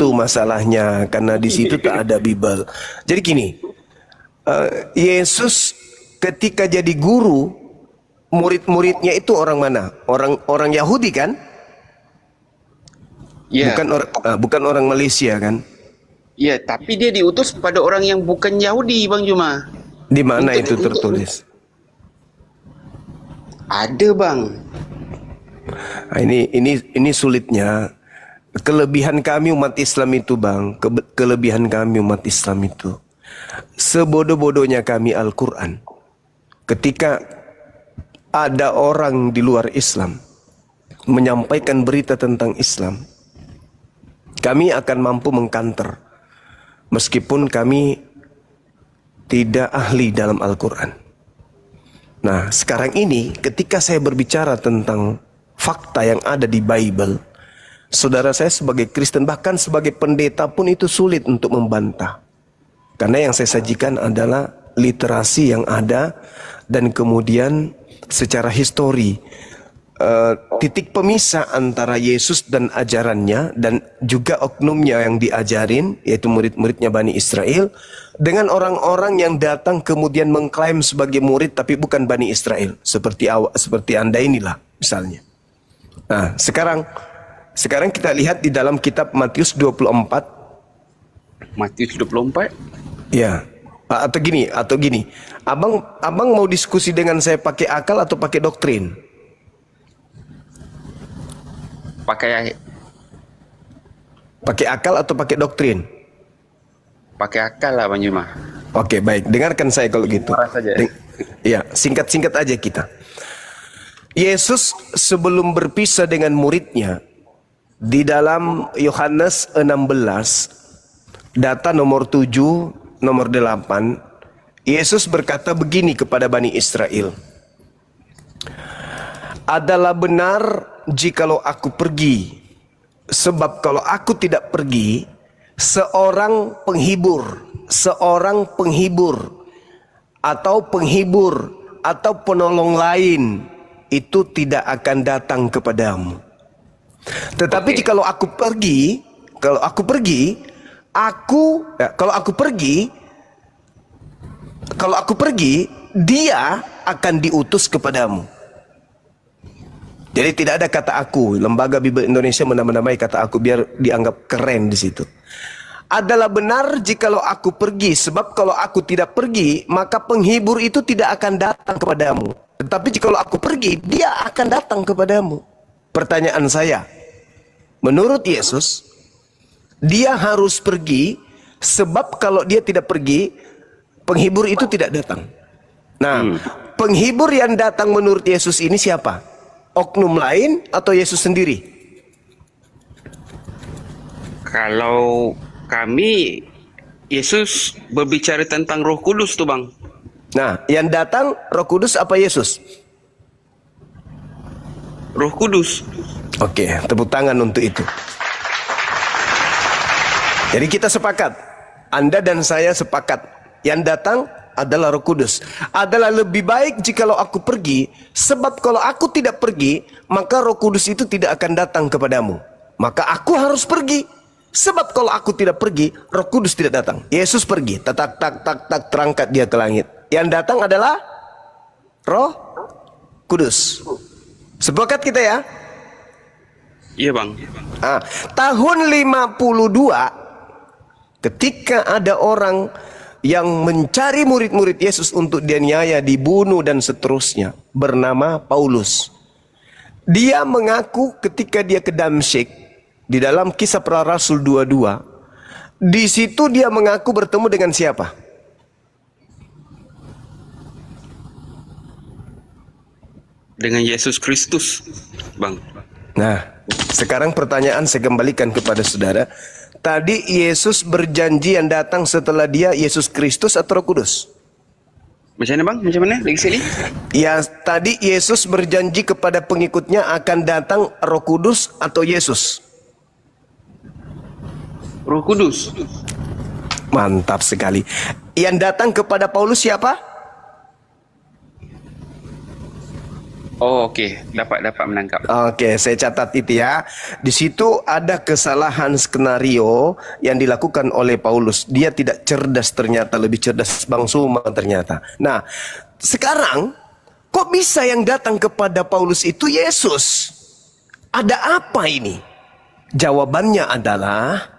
itu masalahnya, karena di situ tak ada Bible. Jadi gini, Yesus ketika jadi guru, murid-muridnya itu orang mana? Orang Yahudi kan? Ya, Bukan orang Malaysia kan? ya, tapi dia diutus pada orang yang bukan Yahudi, Bang Juma. Di mana Untuk- itu tertulis? Ada, Bang. Nah, ini sulitnya. Kelebihan kami umat Islam itu, Bang, kelebihan kami umat Islam itu, sebodoh-bodohnya kami Al-Quran, ketika ada orang di luar Islam menyampaikan berita tentang Islam, kami akan mampu mengkanter meskipun kami tidak ahli dalam Al-Quran. Nah, sekarang ini ketika saya berbicara tentang fakta yang ada di Bible, saudara saya sebagai Kristen, bahkan sebagai pendeta pun itu sulit untuk membantah. Karena yang saya sajikan adalah literasi yang ada, dan kemudian secara histori, titik pemisah antara Yesus dan ajarannya, dan juga oknumnya yang diajarin, yaitu murid-muridnya Bani Israel, dengan orang-orang yang datang kemudian mengklaim sebagai murid tapi bukan Bani Israel, seperti Anda inilah misalnya. Nah, sekarang kita lihat di dalam kitab Matius 24. Matius 24. Ya. Atau gini. Abang mau diskusi dengan saya pakai akal atau pakai doktrin? Pakai akal atau pakai doktrin? Pakai akal lah, Bang Juma. Oke, baik. Dengarkan saya kalau gitu. Marah saja. Ya, singkat-singkat aja kita. Yesus sebelum berpisah dengan muridnya, di dalam Yohanes 16, data nomor 7, nomor 8, Yesus berkata begini kepada Bani Israel. Adalah benar jikalau aku pergi, sebab kalau aku tidak pergi, seorang penghibur atau penolong lain itu tidak akan datang kepadamu. Tetapi jikalau aku pergi, dia akan diutus kepadamu. Jadi tidak ada kata aku. Lembaga Bible Indonesia menamai kata aku biar dianggap keren di situ. Adalah benar jikalau aku pergi, sebab kalau aku tidak pergi, maka penghibur itu tidak akan datang kepadamu. Tetapi jikalau aku pergi, dia akan datang kepadamu. Pertanyaan saya, menurut Yesus, dia harus pergi, sebab kalau dia tidak pergi, penghibur itu tidak datang. Nah, penghibur yang datang menurut Yesus ini siapa? Oknum lain atau Yesus sendiri? Kalau kami, Yesus berbicara tentang Roh Kudus tuh, Bang. Nah, yang datang Roh Kudus apa Yesus? Roh Kudus. Oke, tepuk tangan untuk itu. Jadi kita sepakat, Anda dan saya sepakat, yang datang adalah Roh Kudus. Adalah lebih baik jikalau aku pergi, sebab kalau aku tidak pergi, maka Roh Kudus itu tidak akan datang kepadamu. Maka aku harus pergi, sebab kalau aku tidak pergi, Roh Kudus tidak datang. Yesus pergi, tak terangkat dia ke langit. Yang datang adalah Roh Kudus. Sepakat kita ya? Iya, Bang. Tahun 52, ketika ada orang yang mencari murid-murid Yesus untuk dianiaya, dibunuh dan seterusnya, bernama Paulus. Dia mengaku ketika dia ke Damsyik, di dalam Kisah Para Rasul 22, di situ dia mengaku bertemu dengan siapa? Dengan Yesus Kristus, Bang. Nah, sekarang pertanyaan saya kembalikan kepada saudara. Tadi Yesus berjanji yang datang setelah dia Yesus Kristus atau Roh Kudus? Macam mana, Bang? Macam mana? Lagi sekali. Ya, tadi Yesus berjanji kepada pengikutnya akan datang Roh Kudus atau Yesus? Roh Kudus. Mantap sekali. Yang datang kepada Paulus siapa? Oh, okey. Dapat menangkap. Oke, saya catat itu ya. Di situ ada kesalahan skenario yang dilakukan oleh Paulus. Dia tidak cerdas ternyata, lebih cerdas Bang Suma ternyata. Nah, sekarang kok bisa yang datang kepada Paulus itu Yesus? Ada apa ini? Jawabannya adalah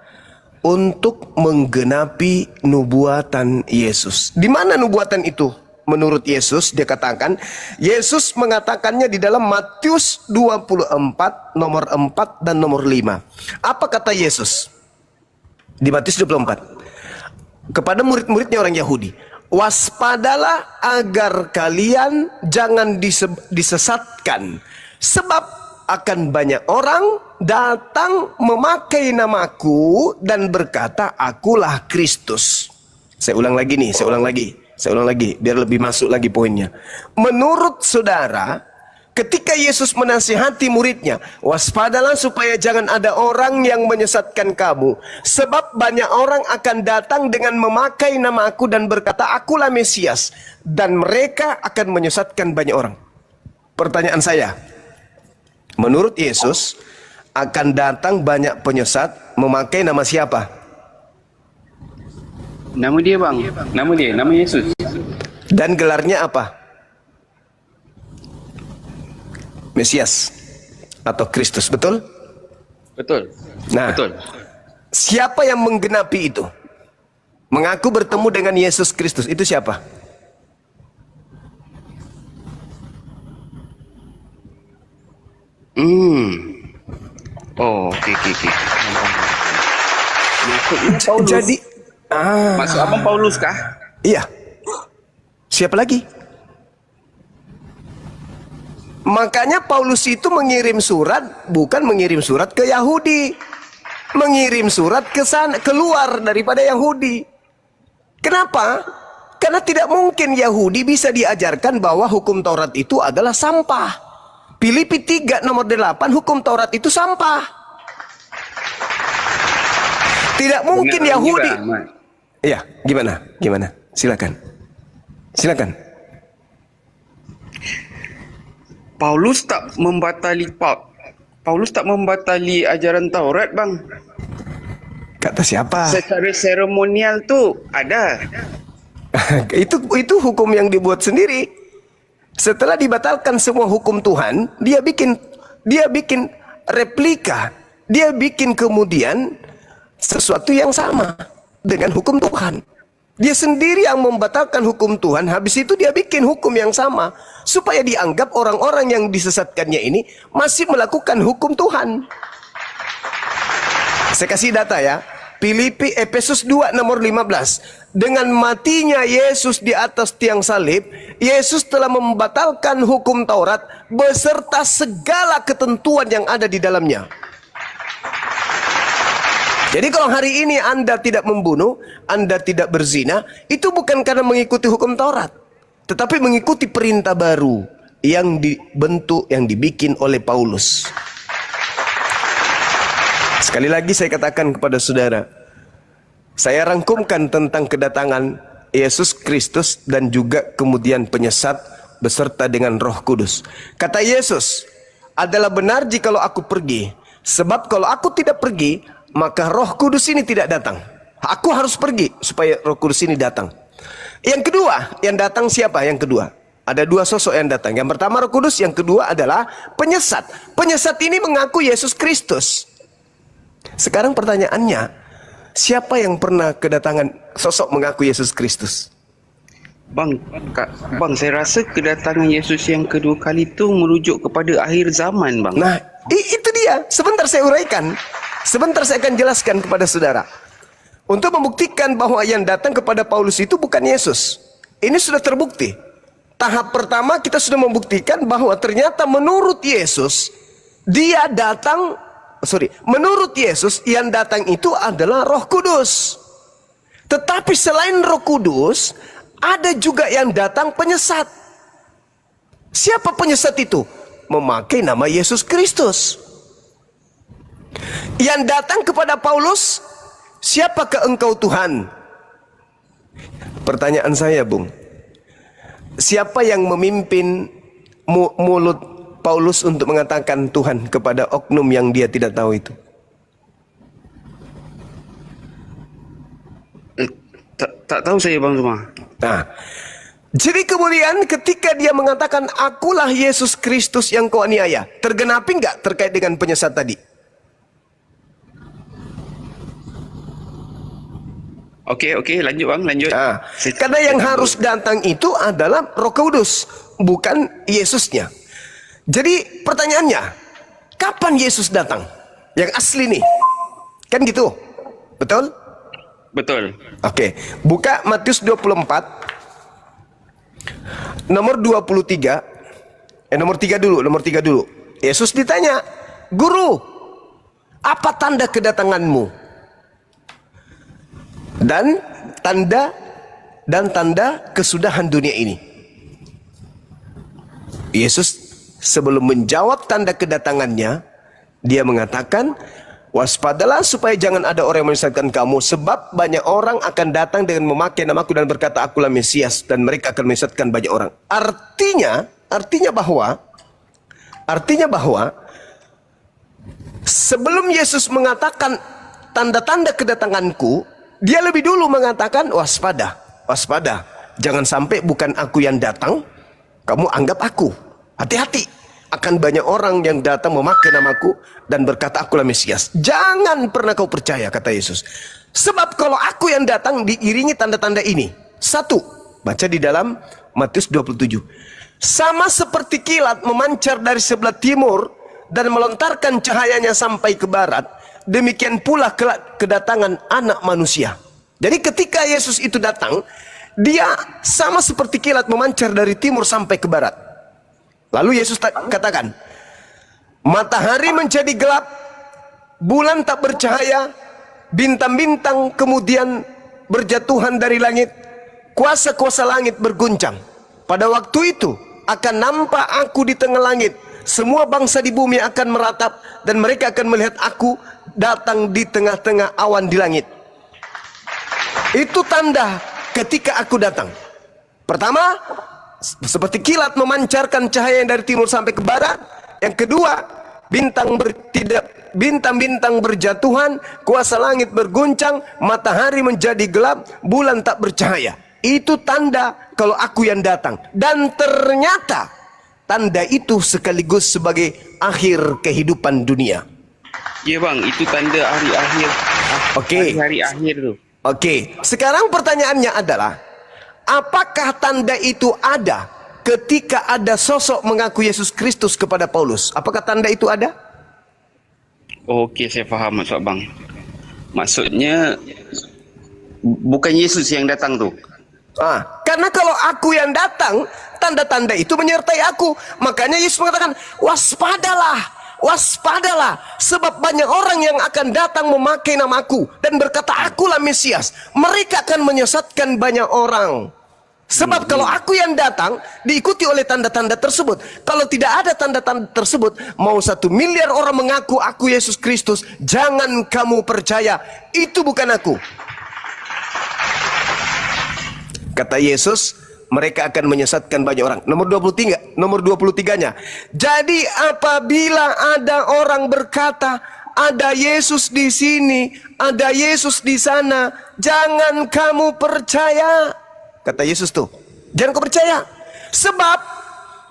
untuk menggenapi nubuatan Yesus. Di mana nubuatan itu? Menurut Yesus, dia katakan, Yesus mengatakannya di dalam Matius 24, nomor 4 dan nomor 5. Apa kata Yesus? Di Matius 24. Kepada murid-muridnya orang Yahudi. Waspadalah agar kalian jangan disesatkan. Sebab akan banyak orang datang memakai namaku dan berkata, akulah Kristus. Saya ulang lagi nih, saya ulang lagi, biar lebih masuk lagi poinnya. Menurut saudara, ketika Yesus menasihati muridnya, waspadalah supaya jangan ada orang yang menyesatkan kamu. Sebab banyak orang akan datang dengan memakai nama aku dan berkata, akulah Mesias. Dan mereka akan menyesatkan banyak orang. Pertanyaan saya, menurut Yesus, akan datang banyak penyesat memakai nama siapa? Nama dia bang. Nama Yesus. Dan gelarnya apa? Mesias atau Kristus, betul? Betul. Nah, Betul. siapa yang menggenapi itu? Mengaku bertemu dengan Yesus Kristus, itu siapa? Oh, okey. Maksudnya Paulus. Jadi, Maksud abang Paulus kah? iya. Siapa lagi? Makanya Paulus itu mengirim surat, bukan mengirim surat ke Yahudi. Mengirim surat ke sana, keluar daripada Yahudi. Kenapa? Karena tidak mungkin Yahudi bisa diajarkan bahwa hukum Taurat itu adalah sampah. Filipi 3 nomor 8, hukum Taurat itu sampah. Tidak mungkin Benar Yahudi. juga, Mat. Iya, gimana? Silakan. Paulus tak membatali ajaran Taurat, bang. Kata siapa? Secara seremonial tu ada. itu hukum yang dibuat sendiri. Setelah dibatalkan semua hukum Tuhan, dia bikin replika. Dia bikin kemudian sesuatu yang sama dengan hukum Tuhan. Dia sendiri yang membatalkan hukum Tuhan, habis itu dia bikin hukum yang sama supaya dianggap orang-orang yang disesatkannya ini masih melakukan hukum Tuhan. Saya kasih data ya. Efesus 2 nomor 15. Dengan matinya Yesus di atas tiang salib, Yesus telah membatalkan hukum Taurat beserta segala ketentuan yang ada di dalamnya. Jadi kalau hari ini Anda tidak membunuh, Anda tidak berzina, itu bukan karena mengikuti hukum Taurat, tetapi mengikuti perintah baru yang dibentuk, yang dibikin oleh Paulus. Sekali lagi saya katakan kepada saudara, saya rangkumkan tentang kedatangan Yesus Kristus dan juga kemudian penyesat beserta dengan Roh Kudus. Kata Yesus, adalah benar jikalau aku pergi, sebab kalau aku tidak pergi, maka Roh Kudus ini tidak datang. Aku harus pergi supaya Roh Kudus ini datang. Yang kedua, yang datang siapa? Yang kedua, ada dua sosok yang datang. Yang pertama Roh Kudus, yang kedua adalah penyesat. Penyesat ini mengaku Yesus Kristus. Sekarang pertanyaannya, siapa yang pernah kedatangan sosok mengaku Yesus Kristus? Bang, saya rasa kedatangan Yesus yang kedua kali itu merujuk kepada akhir zaman, bang. Nah, itu dia. Sebentar saya uraikan. Sebentar saya akan jelaskan kepada saudara. Untuk membuktikan bahwa yang datang kepada Paulus itu bukan Yesus. Ini sudah terbukti. Tahap pertama kita sudah membuktikan bahwa ternyata menurut Yesus, menurut Yesus yang datang itu adalah Roh Kudus. Tetapi selain Roh Kudus, ada juga yang datang penyesat. Siapa penyesat itu? Memakai nama Yesus Kristus. Yang datang kepada Paulus, siapakah engkau Tuhan? Pertanyaan saya, Bung, siapa yang memimpin mulut Paulus untuk mengatakan Tuhan kepada oknum yang dia tidak tahu itu? Tak tahu saya Bang Zuma. Nah, jadi kemudian ketika dia mengatakan akulah Yesus Kristus yang kau aniaya, tergenapi enggak terkait dengan penyesat tadi? Okey, lanjut Bang, lanjut. Nah, karena yang harus datang itu adalah Roh Kudus, bukan Yesusnya. Jadi pertanyaannya, kapan Yesus datang? Yang asli nih. Kan gitu. Betul? Betul. Oke, buka Matius 24 nomor 23. Nomor 3 dulu. Yesus ditanya, "Guru, apa tanda kedatanganmu?" Dan tanda kesudahan dunia ini. Yesus sebelum menjawab tanda kedatangannya, dia mengatakan, "Waspadalah supaya jangan ada orang yang menyesatkan kamu, sebab banyak orang akan datang dengan memakai namaku dan berkata akulah Mesias, dan mereka akan menyesatkan banyak orang." Artinya bahwa sebelum Yesus mengatakan tanda-tanda kedatanganku, dia lebih dulu mengatakan waspada. Jangan sampai bukan aku yang datang, kamu anggap aku. Hati-hati. Akan banyak orang yang datang memakai namaku dan berkata akulah Mesias. Jangan pernah kau percaya, kata Yesus. Sebab kalau aku yang datang diiringi tanda-tanda ini. 1, baca di dalam Matius 27. Sama seperti kilat memancar dari sebelah timur dan melontarkan cahayanya sampai ke barat, demikian pula kedatangan anak manusia. Jadi ketika Yesus itu datang, dia sama seperti kilat memancar dari timur sampai ke barat. Lalu Yesus katakan, matahari menjadi gelap, bulan tak bercahaya, bintang-bintang kemudian berjatuhan dari langit, kuasa-kuasa langit berguncang. Pada waktu itu akan nampak aku di tengah langit, semua bangsa di bumi akan meratap dan mereka akan melihat aku datang di tengah-tengah awan di langit. Itu tanda ketika aku datang. Pertama, seperti kilat memancarkan cahaya yang dari timur sampai ke barat. Yang kedua, bintang-bintang berjatuhan, kuasa langit berguncang, matahari menjadi gelap, bulan tak bercahaya. Itu tanda kalau aku yang datang. Dan ternyata tanda itu sekaligus sebagai akhir kehidupan dunia. Ya bang, itu tanda hari akhir. Oke. Hari akhir tu. Oke. Sekarang pertanyaannya adalah, apakah tanda itu ada ketika ada sosok mengaku Yesus Kristus kepada Paulus? Apakah tanda itu ada? Okey, saya faham maksud bang. Maksudnya bukan Yesus yang datang tu. Karena kalau aku yang datang, tanda-tanda itu menyertai aku. Makanya Yesus mengatakan, waspadalah. Waspadalah, sebab banyak orang yang akan datang memakai namaku dan berkata akulah Mesias. Mereka akan menyesatkan banyak orang. Sebab kalau aku yang datang diikuti oleh tanda-tanda tersebut. Kalau tidak ada tanda-tanda tersebut, mau 1 miliar orang mengaku aku Yesus Kristus, jangan kamu percaya, itu bukan aku. Kata Yesus, mereka akan menyesatkan banyak orang. Nomor 23-nya. Jadi apabila ada orang berkata, ada Yesus di sini, ada Yesus di sana, jangan kamu percaya. Kata Yesus tuh, jangan kau percaya. Sebab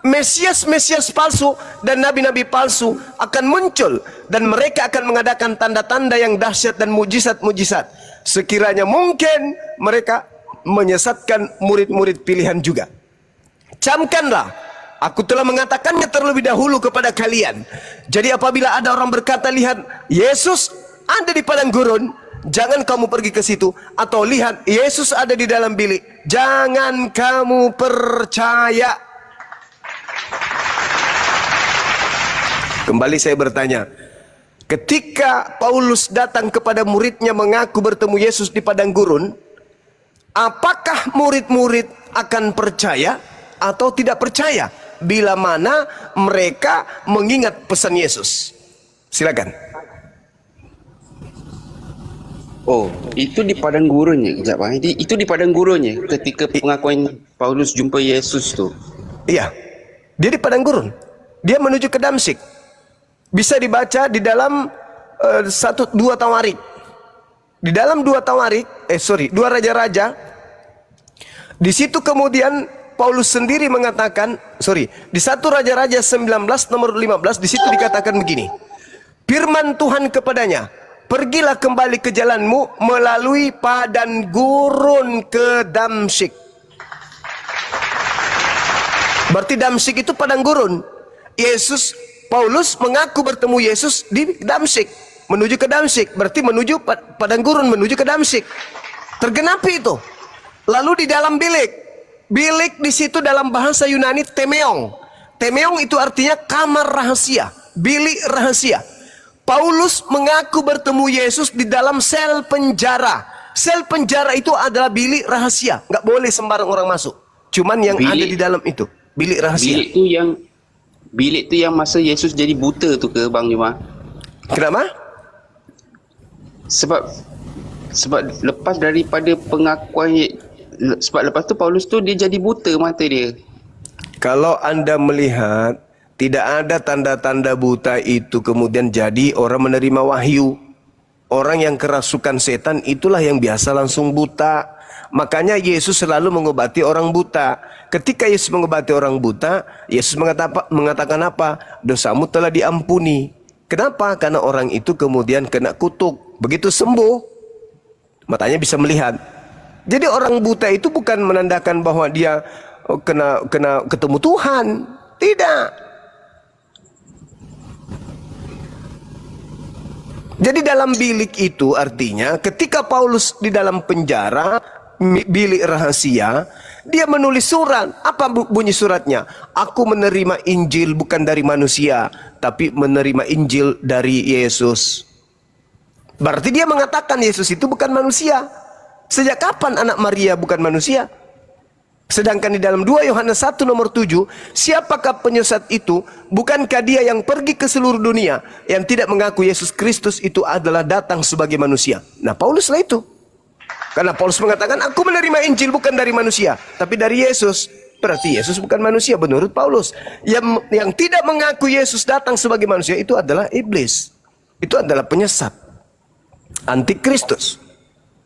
Mesias-Mesias palsu dan nabi-nabi palsu akan muncul, dan mereka akan mengadakan tanda-tanda yang dahsyat dan mujizat-mujizat. Sekiranya mungkin mereka menyesatkan murid-murid pilihan juga. Camkanlah, aku telah mengatakannya terlebih dahulu kepada kalian. Jadi apabila ada orang berkata, lihat Yesus ada di padang gurun, jangan kamu pergi ke situ. Atau lihat Yesus ada di dalam bilik, jangan kamu percaya. Kembali saya bertanya, ketika Paulus datang kepada muridnya mengaku bertemu Yesus di padang gurun, apakah murid-murid akan percaya atau tidak percaya bila mana mereka mengingat pesan Yesus? Silakan. Oh, itu di padang gurunnya. Kejap bang. Itu di padang gurunnya ketika pengakuan Paulus jumpa Yesus tu. Iya. Dia di padang gurun. Dia menuju ke Damsyik. Bisa dibaca di dalam 2 Tawarik. Di dalam 2 Raja-Raja. Di situ kemudian Paulus sendiri mengatakan, di 1 Raja-Raja 19 nomor 15, di situ dikatakan begini. Firman Tuhan kepadanya, pergilah kembali ke jalanmu melalui padang gurun ke Damsyik. Berarti Damsyik itu padang gurun. Paulus mengaku bertemu Yesus di Damsyik, menuju ke Damsyik, berarti menuju padang gurun, menuju ke Damsyik. Tergenapi itu. Lalu di dalam bilik di situ dalam bahasa Yunani temeong. Temeong itu artinya kamar rahasia, bilik rahasia. Paulus mengaku bertemu Yesus di dalam sel penjara. Sel penjara itu adalah bilik rahasia, nggak boleh sembarang orang masuk. Cuman yang ada di dalam itu bilik rahasia. Bilik itu yang masa Yesus jadi buta tu ke Bang Juma? Kenapa? Sebab lepas daripada pengakuan, sebab lepas tu Paulus tu dia jadi buta mata dia. Kalau Anda melihat tidak ada tanda-tanda buta itu kemudian jadi orang menerima wahyu. Orang yang kerasukan setan itulah yang biasa langsung buta. Makanya Yesus selalu mengobati orang buta. Ketika Yesus mengobati orang buta, Yesus mengatakan apa? Dosamu telah diampuni. Kenapa? Karena orang itu kemudian kena kutuk. Begitu sembuh, matanya bisa melihat. Jadi orang buta itu bukan menandakan bahwa dia kena ketemu Tuhan. Tidak. Jadi dalam bilik itu artinya ketika Paulus di dalam penjara, bilik rahasia, dia menulis surat. Apa bunyi suratnya? Aku menerima Injil bukan dari manusia, tapi menerima Injil dari Yesus. Berarti dia mengatakan Yesus itu bukan manusia. Sejak kapan anak Maria bukan manusia? Sedangkan di dalam 2 Yohanes 1 nomor 7, siapakah penyesat itu? Bukankah dia yang pergi ke seluruh dunia, yang tidak mengaku Yesus Kristus itu adalah datang sebagai manusia? Nah, Pauluslah itu. Karena Paulus mengatakan, aku menerima Injil bukan dari manusia, tapi dari Yesus. Berarti Yesus bukan manusia menurut Paulus. Yang tidak mengaku Yesus datang sebagai manusia itu adalah iblis. Itu adalah penyesat, antikristus.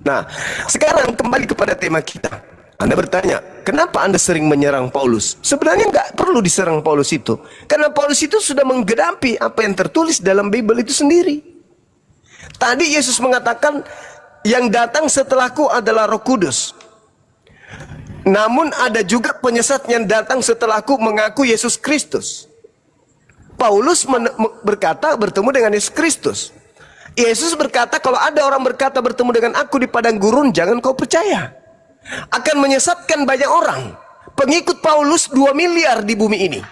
Nah, sekarang kembali kepada tema kita. Anda bertanya, kenapa Anda sering menyerang Paulus? Sebenarnya nggak perlu diserang Paulus itu. Karena Paulus itu sudah menggenapi apa yang tertulis dalam Bible itu sendiri. Tadi Yesus mengatakan, yang datang setelahku adalah Roh Kudus. Namun ada juga penyesat yang datang setelahku mengaku Yesus Kristus. Paulus berkata bertemu dengan Yesus Kristus. Yesus berkata, kalau ada orang berkata bertemu dengan aku di padang gurun, jangan kau percaya. Akan menyesatkan banyak orang. Pengikut Paulus 2 miliar di bumi ini.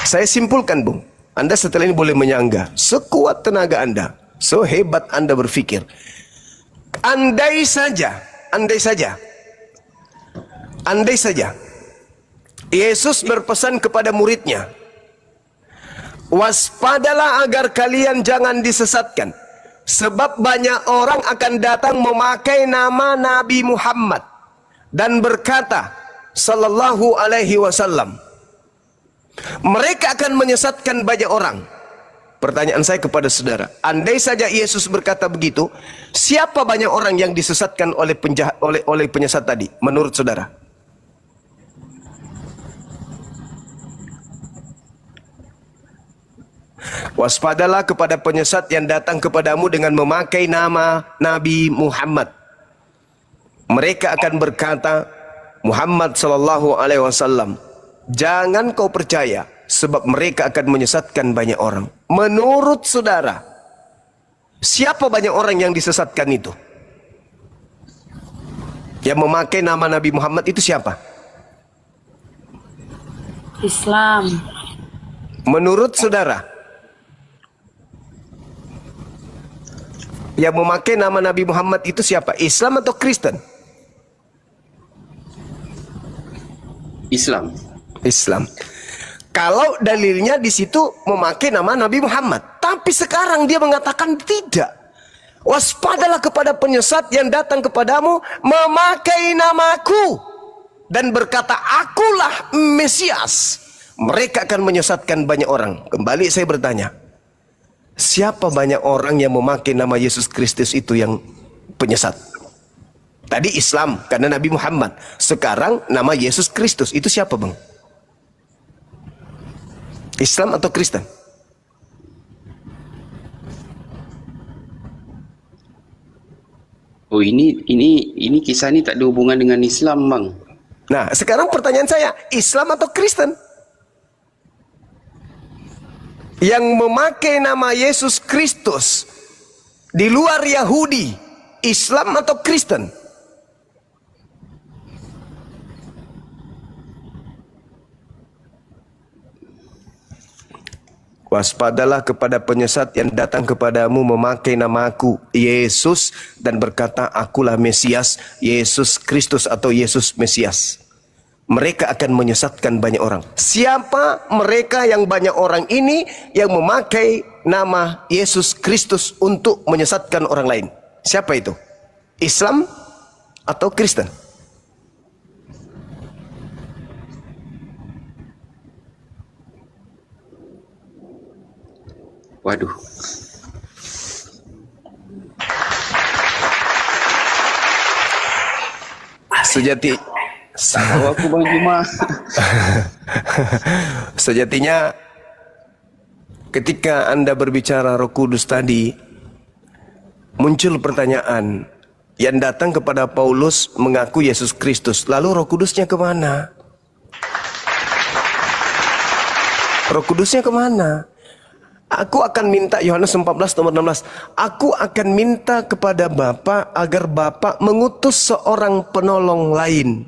Saya simpulkan, Bung. Anda setelah ini boleh menyangga. Sekuat tenaga Anda, sehebat Anda berpikir. Andai saja Yesus berpesan kepada muridnya, waspadalah agar kalian jangan disesatkan. Sebab banyak orang akan datang memakai nama Nabi Muhammad dan berkata sallallahu alaihi wasallam. Mereka akan menyesatkan banyak orang. Pertanyaan saya kepada saudara, andai saja Yesus berkata begitu, siapa banyak orang yang disesatkan oleh penyesat tadi menurut saudara? Waspadalah kepada penyesat yang datang kepadamu dengan memakai nama Nabi Muhammad. Mereka akan berkata, Muhammad sallallahu alaihi wasallam. Jangan kau percaya, sebab mereka akan menyesatkan banyak orang. Menurut saudara, siapa banyak orang yang disesatkan itu? Yang memakai nama Nabi Muhammad itu siapa? Islam. Menurut saudara, yang memakai nama Nabi Muhammad itu siapa? Islam atau Kristen? Islam. Islam. Kalau dalilnya di situ memakai nama Nabi Muhammad, tapi sekarang dia mengatakan tidak. Waspadalah kepada penyesat yang datang kepadamu memakai namaku. dan berkata, akulah Mesias, mereka akan menyesatkan banyak orang. Kembali saya bertanya, siapa banyak orang yang memakai nama Yesus Kristus itu yang penyesat? Tadi Islam karena Nabi Muhammad. Sekarang nama Yesus Kristus itu siapa bang? Islam atau Kristen? Oh, ini kisah ini tak ada hubungan dengan Islam, bang. Nah, sekarang pertanyaan saya, Islam atau Kristen? Yang memakai nama Yesus Kristus di luar Yahudi, Islam atau Kristen? Waspadalah kepada penyesat yang datang kepadamu memakai nama aku, Yesus, dan berkata, akulah Mesias, Yesus Kristus atau Yesus Mesias. Mereka akan menyesatkan banyak orang. Siapa mereka yang banyak orang ini yang memakai nama Yesus Kristus untuk menyesatkan orang lain? Siapa itu? Islam atau Kristen? Waduh. Tahu aku Bang Juma. Sejatinya ketika Anda berbicara Roh Kudus tadi, muncul pertanyaan yang datang kepada Paulus mengaku Yesus Kristus. Lalu Roh Kudusnya kemana? Roh Kudusnya kemana? Aku akan minta, Yohanes 14 nomor 16, aku akan minta kepada Bapa agar Bapa mengutus seorang penolong lain.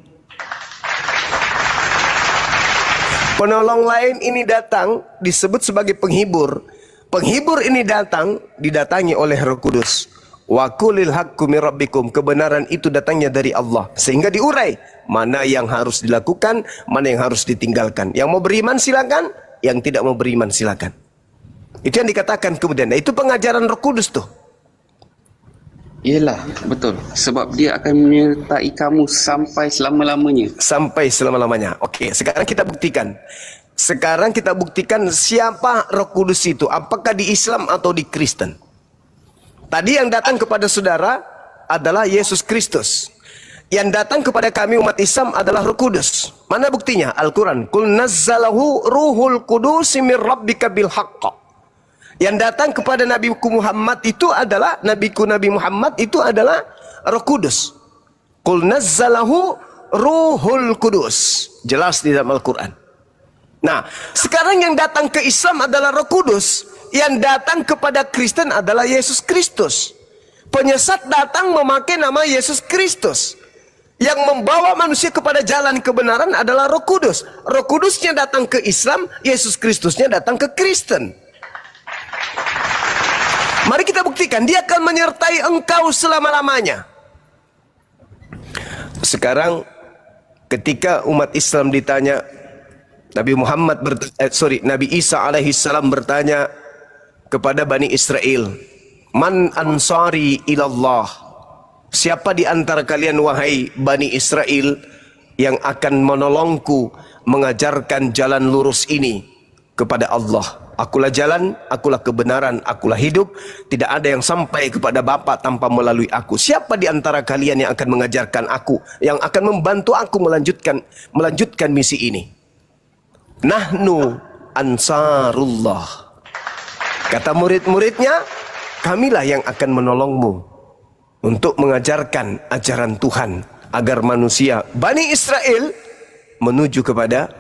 Penolong lain ini datang disebut sebagai penghibur. Penghibur ini datang didatangi oleh Roh Kudus. Wa qulil haqqu mir rabbikum, kebenaran itu datangnya dari Allah. Sehingga diurai mana yang harus dilakukan, mana yang harus ditinggalkan. Yang mau beriman silakan, yang tidak mau beriman silakan. Itu yang dikatakan kemudian. Nah, itu pengajaran Roh Kudus tuh. Iyalah, betul. Sebab dia akan menyertai kamu sampai selama-lamanya. Sampai selama-lamanya. Oke, sekarang kita buktikan. Sekarang kita buktikan siapa Roh Kudus itu. Apakah di Islam atau di Kristen? Tadi yang datang kepada saudara adalah Yesus Kristus. Yang datang kepada kami umat Islam adalah Roh Kudus. Mana buktinya? Al-Quran. Qul nazzalahu ruhul kudus mir rabbika bil haqqa. Yang datang kepada Nabi Muhammad itu adalah Nabi Muhammad itu adalah Roh Kudus. Qul nazzalahu ruhul kudus. Jelas di dalam Al-Quran. Nah, sekarang yang datang ke Islam adalah Roh Kudus. Yang datang kepada Kristen adalah Yesus Kristus. Penyesat datang memakai nama Yesus Kristus. Yang membawa manusia kepada jalan kebenaran adalah Roh Kudus. Roh Kudusnya datang ke Islam, Yesus Kristusnya datang ke Kristen. Mari kita buktikan, dia akan menyertai engkau selama-lamanya. Sekarang ketika umat Islam ditanya, Nabi Isa alaihissalam bertanya kepada Bani Israel, Man ansari ilallah, siapa di antara kalian wahai Bani Israel yang akan menolongku mengajarkan jalan lurus ini kepada Allah? Akulah jalan, akulah kebenaran, akulah hidup. Tidak ada yang sampai kepada Bapa tanpa melalui aku. Siapa di antara kalian yang akan mengajarkan aku, yang akan membantu aku melanjutkan misi ini? Nahnu ansarullah. Kata murid-muridnya, kamilah yang akan menolongmu untuk mengajarkan ajaran Tuhan agar manusia Bani Israel menuju kepada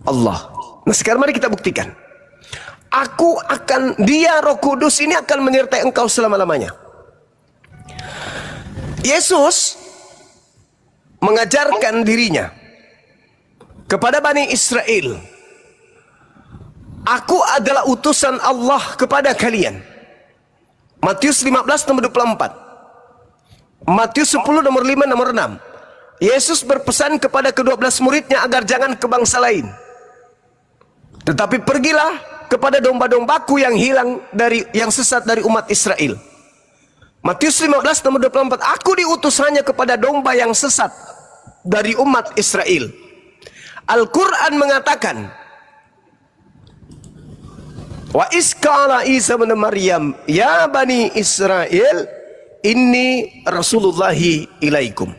Allah. Nah, sekarang mari kita buktikan. Dia Roh Kudus ini akan menyertai engkau selama-lamanya. Yesus mengajarkan dirinya kepada Bani Israel. Aku adalah utusan Allah kepada kalian. Matius 15 nomor 24. Matius 10 nomor 5 nomor 6. Yesus berpesan kepada ke-12 muridnya agar jangan ke bangsa lain. Tetapi pergilah kepada domba-dombaku yang yang sesat dari umat Israel. Matius 15 nomor 24. Aku diutus hanya kepada domba yang sesat. dari umat Israel. Al-Quran mengatakan, wa iskala Isa bin Maryam ya bani Israel inni rasulullahi ilaikum.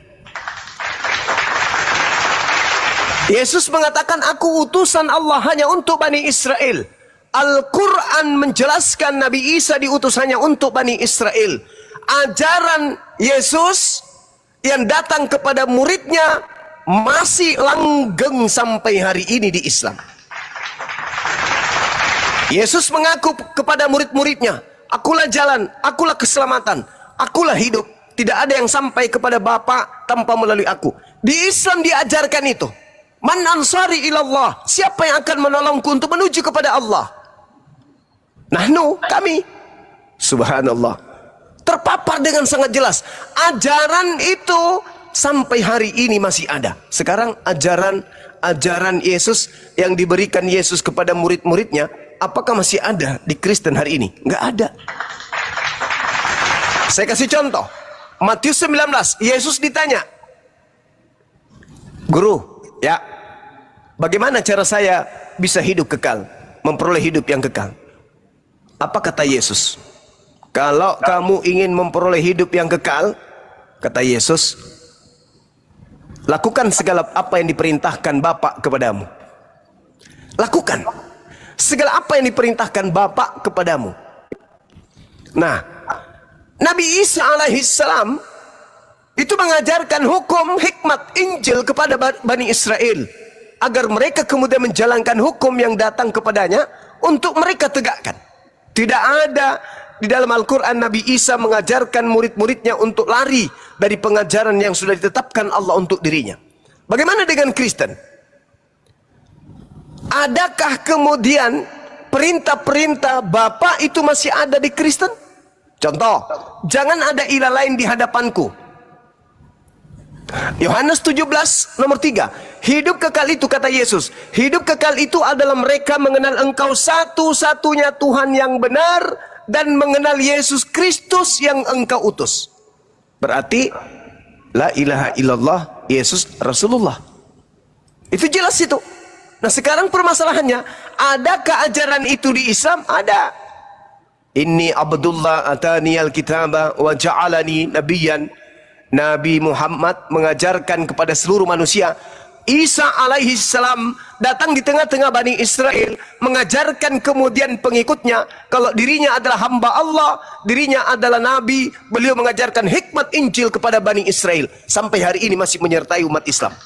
Yesus mengatakan, aku utusan Allah hanya untuk Bani Israel. Al-Quran menjelaskan Nabi Isa diutus hanya untuk Bani Israel. Ajaran Yesus yang datang kepada muridnya masih langgeng sampai hari ini di Islam. Yesus mengaku kepada murid-muridnya, akulah jalan, akulah keselamatan, akulah hidup. Tidak ada yang sampai kepada Bapa tanpa melalui aku. Di Islam diajarkan itu. Man ansari ilallah, siapa yang akan menolongku untuk menuju kepada Allah? Nahnu, kami. Subhanallah, terpapar dengan sangat jelas. Ajaran itu sampai hari ini masih ada. Sekarang ajaran Yesus yang diberikan Yesus kepada murid-muridnya, apakah masih ada di Kristen hari ini? Enggak ada. Saya kasih contoh. Matius 19, Yesus ditanya, Guru, ya, bagaimana cara saya bisa hidup kekal, memperoleh hidup yang kekal? Apa kata Yesus? Kalau kamu ingin memperoleh hidup yang kekal, kata Yesus, lakukan segala apa yang diperintahkan Bapa kepadamu. Lakukan segala apa yang diperintahkan Bapa kepadamu. Nah, Nabi Isa alaihissalam itu mengajarkan hukum hikmat Injil kepada Bani Israel, agar mereka kemudian menjalankan hukum yang datang kepadanya untuk mereka tegakkan. Tidak ada di dalam Al-Quran Nabi Isa mengajarkan murid-muridnya untuk lari dari pengajaran yang sudah ditetapkan Allah untuk dirinya. Bagaimana dengan Kristen? Adakah kemudian perintah-perintah Bapa itu masih ada di Kristen? Contoh, jangan ada ilah lain di hadapanku. Yohanes 17 nomor 3. Hidup kekal itu, kata Yesus, hidup kekal itu adalah mereka mengenal engkau satu-satunya Tuhan yang benar dan mengenal Yesus Kristus yang engkau utus. Berarti la ilaha illallah, Yesus Rasulullah. Itu jelas itu. Nah, sekarang permasalahannya, adakah ajaran itu di Islam? Ada. Inni Abdullah ataniyal kitaba wa ja'alani nabiyyan. Nabi Muhammad mengajarkan kepada seluruh manusia. Isa alaihi salam datang di tengah-tengah Bani Israel, mengajarkan kemudian pengikutnya kalau dirinya adalah hamba Allah, dirinya adalah nabi. Beliau mengajarkan hikmat Injil kepada Bani Israel, sampai hari ini masih menyertai umat Islam.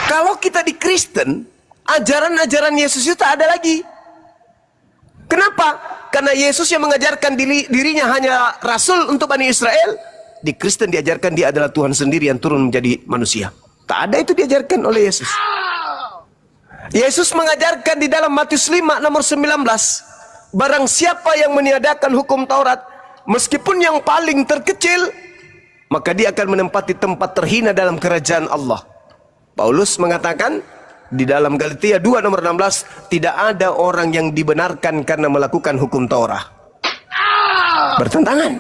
Kalau kita di Kristen, ajaran-ajaran Yesus itu tak ada lagi. Kenapa? Karena Yesus yang mengajarkan dirinya hanya rasul untuk Bani Israel. Di Kristen diajarkan dia adalah Tuhan sendiri yang turun menjadi manusia. Tak ada itu diajarkan oleh Yesus. Yesus mengajarkan di dalam Matius 5 nomor 19, barang siapa yang meniadakan hukum Taurat, meskipun yang paling terkecil, maka dia akan menempati tempat terhina dalam kerajaan Allah. Paulus mengatakan di dalam Galatia 2 nomor 16, tidak ada orang yang dibenarkan karena melakukan hukum Taurat. Bertentangan.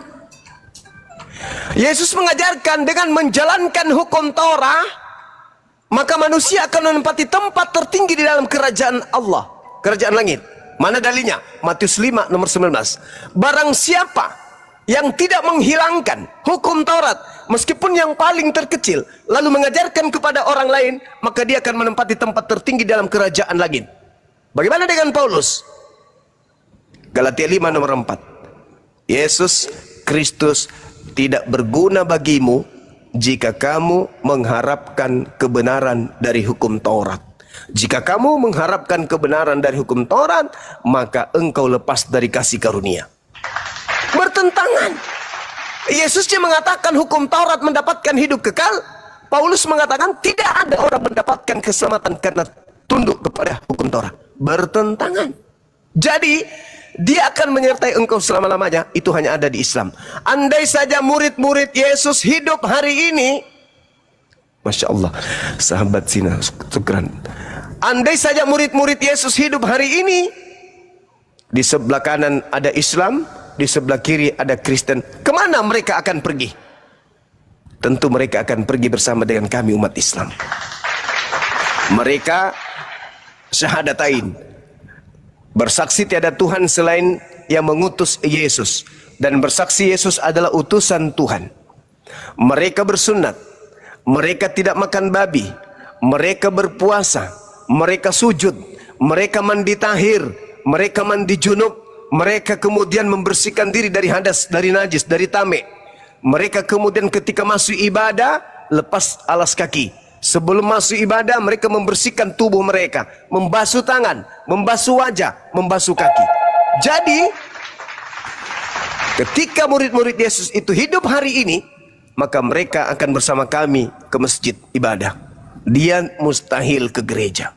Yesus mengajarkan dengan menjalankan hukum Taurat, maka manusia akan menempati tempat tertinggi di dalam kerajaan Allah, kerajaan langit. Mana dalilnya? Matius 5 nomor 19. Barang siapa yang tidak menghilangkan hukum Taurat, meskipun yang paling terkecil, lalu mengajarkan kepada orang lain, maka dia akan menempati tempat tertinggi dalam kerajaan langit. Bagaimana dengan Paulus? Galatia 5 nomor 4. Yesus Kristus tidak berguna bagimu jika kamu mengharapkan kebenaran dari hukum Taurat. Jika kamu mengharapkan kebenaran dari hukum Taurat, maka engkau lepas dari kasih karunia. Bertentangan. Yesus yang mengatakan hukum Taurat mendapatkan hidup kekal, Paulus mengatakan tidak ada orang mendapatkan keselamatan karena tunduk kepada hukum Taurat. Bertentangan. Jadi dia akan menyertai engkau selama-lamanya, itu hanya ada di Islam. Andai saja murid-murid Yesus hidup hari ini, Masya Allah, sahabat Sina, syukran. Andai saja murid-murid Yesus hidup hari ini, di sebelah kanan ada Islam, di sebelah kiri ada Kristen, kemana mereka akan pergi? tentu mereka akan pergi bersama dengan kami umat Islam. Mereka syahadatain, bersaksi tiada Tuhan selain yang mengutus Yesus, dan bersaksi Yesus adalah utusan Tuhan. Mereka bersunat, mereka tidak makan babi, mereka berpuasa, mereka sujud, mereka mandi tahir, mereka mandi junub, mereka kemudian membersihkan diri dari hadas, dari najis, dari tamek. Mereka kemudian ketika masuk ibadah lepas alas kaki. Sebelum masuk ibadah mereka membersihkan tubuh mereka, membasuh tangan, membasuh wajah, membasuh kaki. Jadi ketika murid-murid Yesus itu hidup hari ini, maka mereka akan bersama kami ke masjid ibadah. Dia mustahil ke gereja.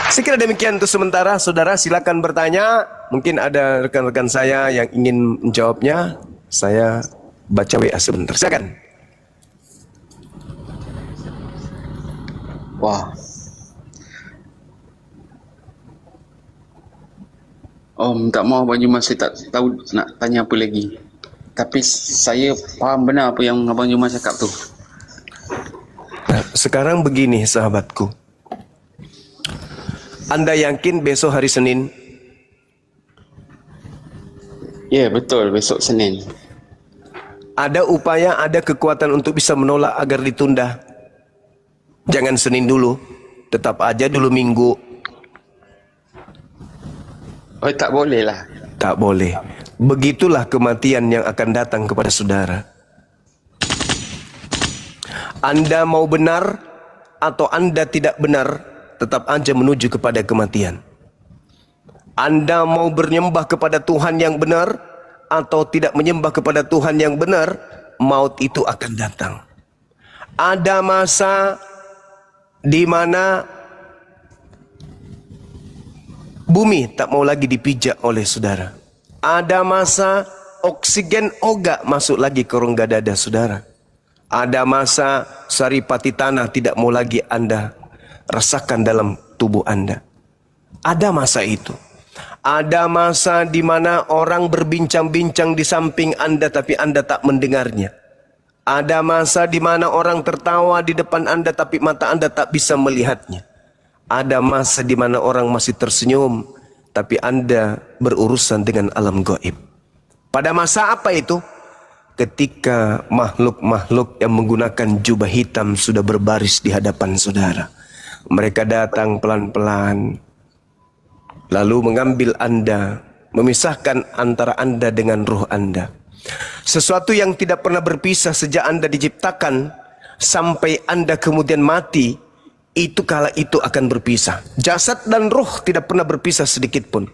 Sekira demikian untuk sementara. Saudara silakan bertanya. Mungkin ada rekan-rekan saya yang ingin menjawabnya. Saya baca WA sebentar. Silakan. Wah. Oh, minta maaf Abang Jumas, saya tak tahu nak tanya apa lagi. Tapi saya faham benar apa yang Abang Jumas cakap tu. Nah, sekarang begini sahabatku. Anda yakin besok hari Senin? Ya, betul, besok Senin. Ada upaya, ada kekuatan untuk bisa menolak agar ditunda. Jangan Senin dulu, tetap aja dulu Minggu. Oh, tak boleh lah. Tak boleh. Begitulah kematian yang akan datang kepada saudara. Anda mau benar atau Anda tidak benar, tetap aja menuju kepada kematian. Anda mau menyembah kepada Tuhan yang benar atau tidak menyembah kepada Tuhan yang benar, maut itu akan datang. Ada masa di mana bumi tak mau lagi dipijak oleh saudara. Ada masa oksigen ogak masuk lagi ke rongga dada saudara. Ada masa saripati tanah tidak mau lagi Anda rasakan dalam tubuh Anda. Ada masa itu. Ada masa di mana orang berbincang-bincang di samping Anda tapi Anda tak mendengarnya. Ada masa di mana orang tertawa di depan Anda tapi mata Anda tak bisa melihatnya. Ada masa di mana orang masih tersenyum tapi Anda berurusan dengan alam gaib. Pada masa apa itu? Ketika makhluk-makhluk yang menggunakan jubah hitam sudah berbaris di hadapan saudara. Mereka datang pelan-pelan, lalu mengambil Anda, memisahkan antara Anda dengan ruh Anda. Sesuatu yang tidak pernah berpisah sejak Anda diciptakan sampai Anda kemudian mati, itu kala itu akan berpisah. Jasad dan ruh tidak pernah berpisah sedikit pun.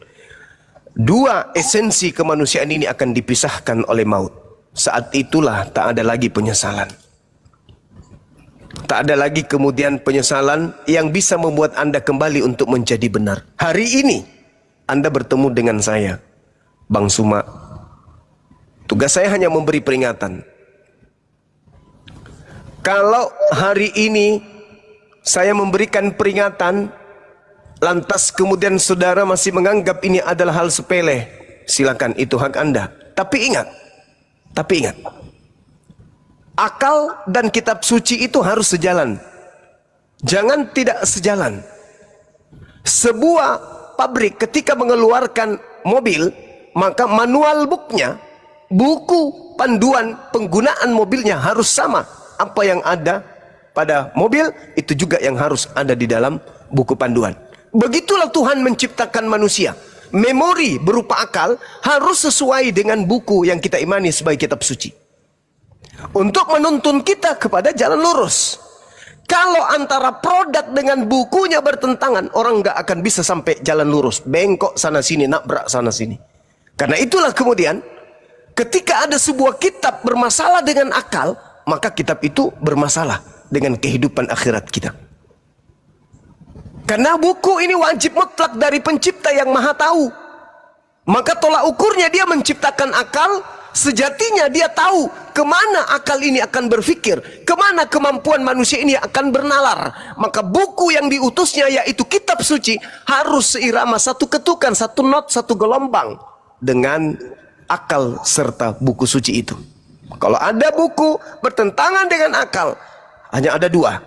Dua esensi kemanusiaan ini akan dipisahkan oleh maut. Saat itulah tak ada lagi penyesalan. Tak ada lagi kemudian penyesalan yang bisa membuat Anda kembali untuk menjadi benar. Hari ini Anda bertemu dengan saya, Bang Suma. Tugas saya hanya memberi peringatan. Kalau hari ini saya memberikan peringatan, lantas kemudian saudara masih menganggap ini adalah hal sepele, silakan, itu hak Anda. Tapi ingat, akal dan kitab suci itu harus sejalan. Jangan tidak sejalan. Sebuah pabrik ketika mengeluarkan mobil, maka manual booknya, buku panduan penggunaan mobilnya harus sama. Apa yang ada pada mobil, itu juga yang harus ada di dalam buku panduan. Begitulah Tuhan menciptakan manusia. Memori berupa akal harus sesuai dengan buku yang kita imani sebagai kitab suci, untuk menuntun kita kepada jalan lurus. Kalau antara produk dengan bukunya bertentangan, orang nggak akan bisa sampai jalan lurus. Bengkok sana sini, nabrak sana sini. Karena itulah kemudian ketika ada sebuah kitab bermasalah dengan akal, maka kitab itu bermasalah dengan kehidupan akhirat kita. Karena buku ini wajib mutlak dari pencipta yang maha tahu. Maka tolak ukurnya dia menciptakan akal. Sejatinya dia tahu kemana akal ini akan berpikir, kemana kemampuan manusia ini akan bernalar. Maka buku yang diutusnya, yaitu kitab suci, harus seirama, satu ketukan, satu not, satu gelombang dengan akal serta buku suci itu. Kalau ada buku bertentangan dengan akal, hanya ada dua.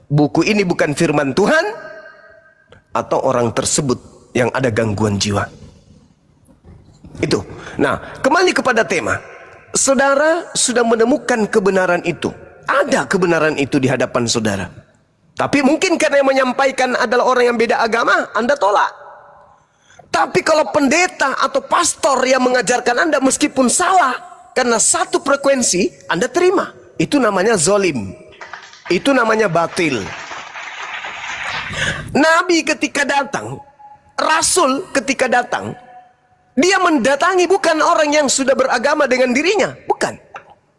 Buku ini bukan firman Tuhan, atau orang tersebut yang ada gangguan jiwa. Itu. Nah, kembali kepada tema. Saudara sudah menemukan kebenaran itu. Ada kebenaran itu di hadapan saudara. Tapi mungkin karena yang menyampaikan adalah orang yang beda agama, Anda tolak. Tapi kalau pendeta atau pastor yang mengajarkan Anda meskipun salah, karena satu frekuensi, Anda terima. Itu namanya zolim. Itu namanya batil. Nabi ketika datang, Rasul ketika datang, dia mendatangi bukan orang yang sudah beragama dengan dirinya, bukan.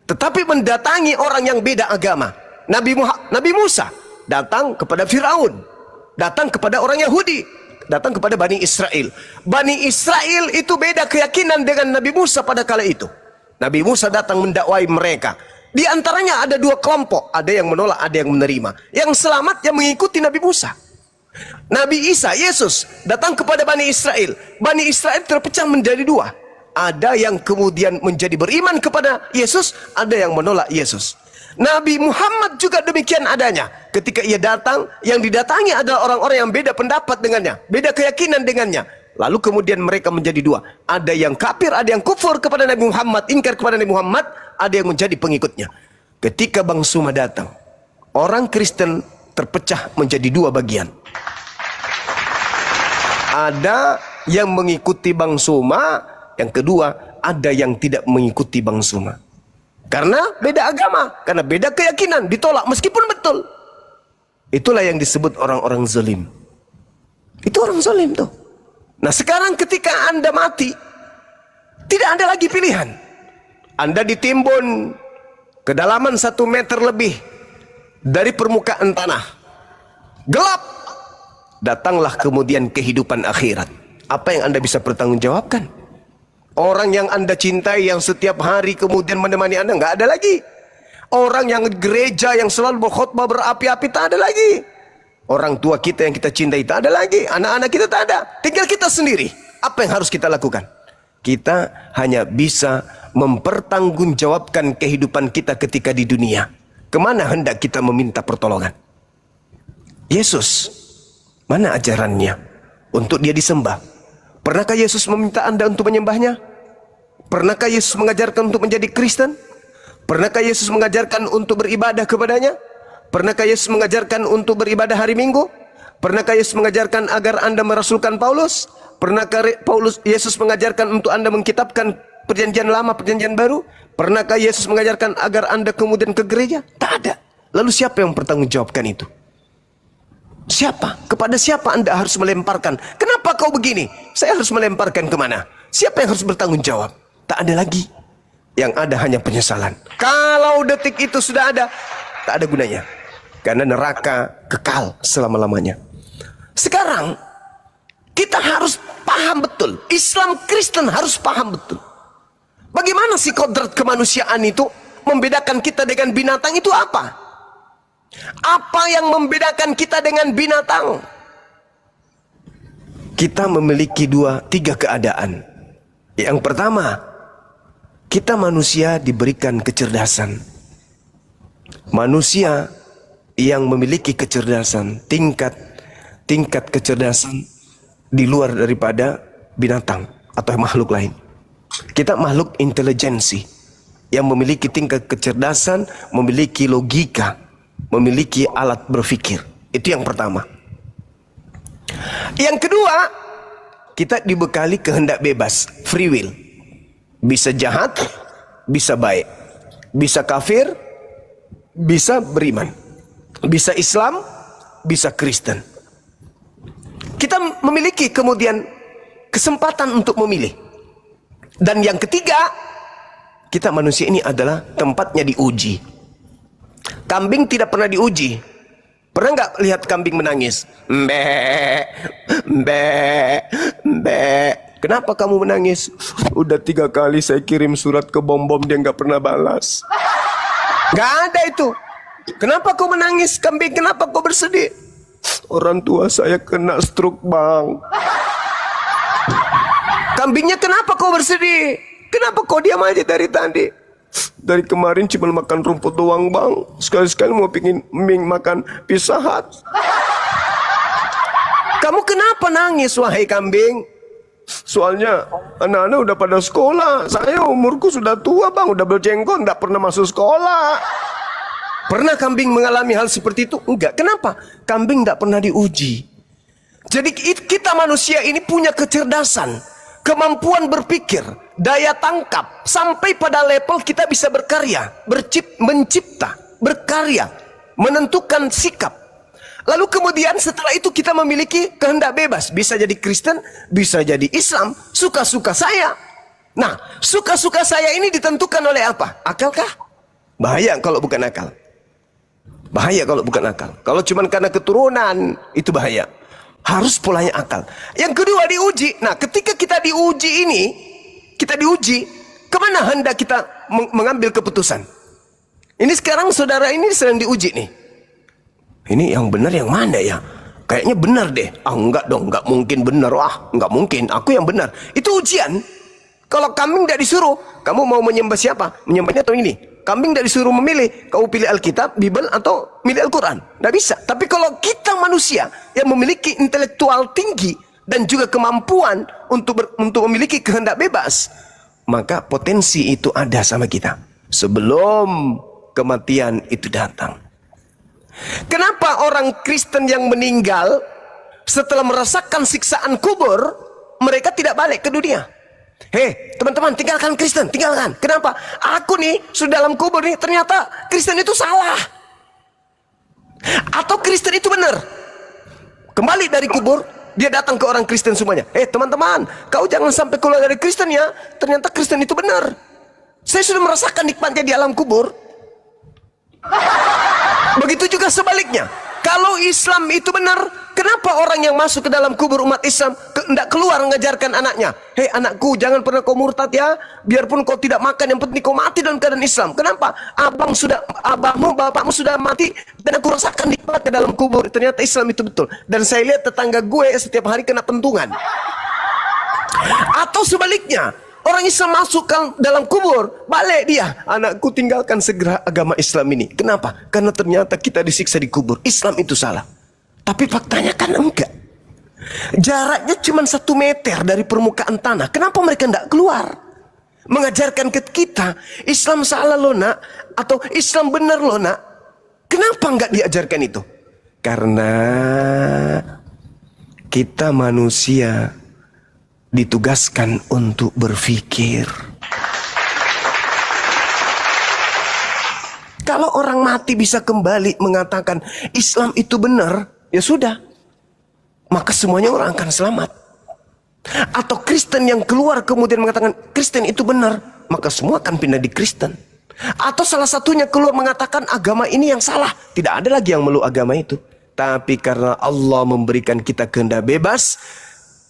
Tetapi mendatangi orang yang beda agama. Nabi Musa datang kepada Firaun, datang kepada orang Yahudi, datang kepada Bani Israel. Bani Israel itu beda keyakinan dengan Nabi Musa pada kala itu. Nabi Musa datang mendakwai mereka. Di antaranya ada dua kelompok, ada yang menolak, ada yang menerima. Yang selamat yang mengikuti Nabi Musa. Nabi Isa, Yesus, datang kepada Bani Israel. Bani Israel terpecah menjadi dua. Ada yang kemudian menjadi beriman kepada Yesus, ada yang menolak Yesus. Nabi Muhammad juga demikian adanya. Ketika ia datang, yang didatangi adalah orang-orang yang beda pendapat dengannya, beda keyakinan dengannya. Lalu kemudian mereka menjadi dua. Ada yang kafir, ada yang kufur kepada Nabi Muhammad, ingkar kepada Nabi Muhammad, ada yang menjadi pengikutnya. Ketika Bang Suma datang, orang Kristen terpecah menjadi dua bagian. Ada yang mengikuti Bang Suma, yang kedua ada yang tidak mengikuti Bang Suma. Karena beda agama, karena beda keyakinan, ditolak meskipun betul. Itulah yang disebut orang-orang zalim. Itu orang zalim tuh. Nah sekarang ketika Anda mati, tidak ada lagi pilihan. Anda ditimbun kedalaman 1 meter lebih dari permukaan tanah. Gelap. Datanglah kemudian kehidupan akhirat. Apa yang Anda bisa pertanggungjawabkan? Orang yang Anda cintai, yang setiap hari kemudian menemani Anda, nggak ada lagi. Orang yang gereja, yang selalu berkhotbah berapi-api, tak ada lagi. Orang tua kita yang kita cintai, tak ada lagi. Anak-anak kita tak ada. Tinggal kita sendiri. Apa yang harus kita lakukan? Kita hanya bisa mempertanggungjawabkan kehidupan kita ketika di dunia. Kemana hendak kita meminta pertolongan? Yesus, mana ajarannya untuk dia disembah? Pernahkah Yesus meminta Anda untuk menyembahnya? Pernahkah Yesus mengajarkan untuk menjadi Kristen? Pernahkah Yesus mengajarkan untuk beribadah kepadanya? Pernahkah Yesus mengajarkan untuk beribadah hari Minggu? Pernahkah Yesus mengajarkan agar Anda merasulkan Paulus? Pernahkah Yesus mengajarkan untuk Anda mengkitabkan perjanjian lama, perjanjian baru? Pernahkah Yesus mengajarkan agar Anda kemudian ke gereja? Tak ada. Lalu siapa yang mempertanggungjawabkan itu? Siapa? Kepada siapa Anda harus melemparkan? Kenapa kau begini? Saya harus melemparkan kemana? Siapa yang harus bertanggung jawab? Tak ada lagi. Yang ada hanya penyesalan. Kalau detik itu sudah ada, tak ada gunanya. Karena neraka kekal selama-lamanya. Sekarang kita harus paham betul. Islam Kristen harus paham betul. Bagaimana sih kodrat kemanusiaan itu? Membedakan kita dengan binatang itu apa? Apa yang membedakan kita dengan binatang? Kita memiliki 3 keadaan. Yang pertama, kita manusia diberikan kecerdasan. Manusia yang memiliki kecerdasan, tingkat kecerdasan di luar daripada binatang atau makhluk lain. Kita makhluk intelijensi yang memiliki tingkat kecerdasan, memiliki logika, memiliki alat berpikir. Itu yang pertama. Yang kedua, kita dibekali kehendak bebas, free will. Bisa jahat, bisa baik. Bisa kafir, bisa beriman. Bisa Islam, bisa Kristen. Kita memiliki kemudian kesempatan untuk memilih. Dan yang ketiga, kita manusia ini adalah tempatnya diuji. Kambing tidak pernah diuji. Pernah nggak lihat kambing menangis? Mbe, mbe, mbe. Kenapa kamu menangis? Udah 3 kali saya kirim surat ke Bom-Bom, dia nggak pernah balas. Nggak ada itu. Kenapa kau menangis, kambing? Kenapa kau bersedih? Orang tua saya kena stroke, Bang. Kambingnya, kenapa kau bersedih? Kenapa kau diam aja dari tadi? Dari kemarin cuma makan rumput doang bang. Sekali-sekali mau pingin makan Pizza Hut. Kamu kenapa nangis wahai kambing? Soalnya anak-anak udah pada sekolah. Saya umurku sudah tua bang, udah berjenggot, nggak pernah masuk sekolah. Pernah kambing mengalami hal seperti itu? Enggak. Kenapa? Kambing nggak pernah diuji. Jadi kita manusia ini punya kecerdasan, kemampuan berpikir, daya tangkap, sampai pada level kita bisa berkarya, mencipta, berkarya, menentukan sikap. Lalu kemudian setelah itu kita memiliki kehendak bebas. Bisa jadi Kristen, bisa jadi Islam, suka-suka saya. Nah, suka-suka saya ini ditentukan oleh apa? Akalkah? Bahaya kalau bukan akal. Bahaya kalau bukan akal. Kalau cuma karena keturunan, itu bahaya. Harus polanya akal. Yang kedua diuji. Nah, ketika kita diuji ini, kita diuji, kemana hendak kita mengambil keputusan? Ini sekarang saudara ini sedang diuji nih. Ini yang benar yang mana ya? Kayaknya benar deh. Ah enggak dong, enggak mungkin benar. Wah, enggak mungkin. Aku yang benar. Itu ujian. Kalau kambing tidak disuruh, kamu mau menyembah siapa? Menyembahnya atau ini? Kambing tidak disuruh memilih. Kamu pilih Alkitab, Bible atau milih Al-Quran. Tidak bisa. Tapi kalau kita manusia yang memiliki intelektual tinggi dan juga kemampuan untuk memiliki kehendak bebas, maka potensi itu ada sama kita sebelum kematian itu datang. Kenapa orang Kristen yang meninggal setelah merasakan siksaan kubur, mereka tidak balik ke dunia? Hei teman-teman, tinggalkan Kristen, tinggalkan. Kenapa? Aku nih sudah dalam kubur nih, ternyata Kristen itu salah atau Kristen itu benar. Kembali dari kubur, dia datang ke orang Kristen semuanya. Hei teman-teman, kau jangan sampai keluar dari Kristen ya, ternyata Kristen itu benar. Saya sudah merasakan nikmatnya di alam kubur. Begitu juga sebaliknya. Kalau Islam itu benar, kenapa orang yang masuk ke dalam kubur umat Islam tidak keluar mengajarkan anaknya? Hei anakku, jangan pernah kau murtad ya. Biarpun kau tidak makan, yang penting kau mati dalam keadaan Islam. Kenapa? Abahmu, bapakmu sudah mati dan aku rasakan nikmat ke dalam kubur. Ternyata Islam itu betul. Dan saya lihat tetangga gue setiap hari kena pentungan. Atau sebaliknya, orang Islam masuk ke dalam kubur, balik dia. Anakku, tinggalkan segera agama Islam ini. Kenapa? Karena ternyata kita disiksa di kubur. Islam itu salah. Tapi faktanya kan enggak. Jaraknya cuma 1 meter dari permukaan tanah. Kenapa mereka enggak keluar? Mengajarkan ke kita, Islam salah loh nak, atau Islam benar loh nak. Kenapa enggak diajarkan itu? Karena kita manusia ditugaskan untuk berpikir. Kalau orang mati bisa kembali mengatakan Islam itu benar, ya sudah, maka semuanya orang akan selamat. Atau Kristen yang keluar kemudian mengatakan Kristen itu benar, maka semua akan pindah di Kristen. Atau salah satunya keluar mengatakan agama ini yang salah, tidak ada lagi yang meluk agama itu. Tapi karena Allah memberikan kita kehendak bebas,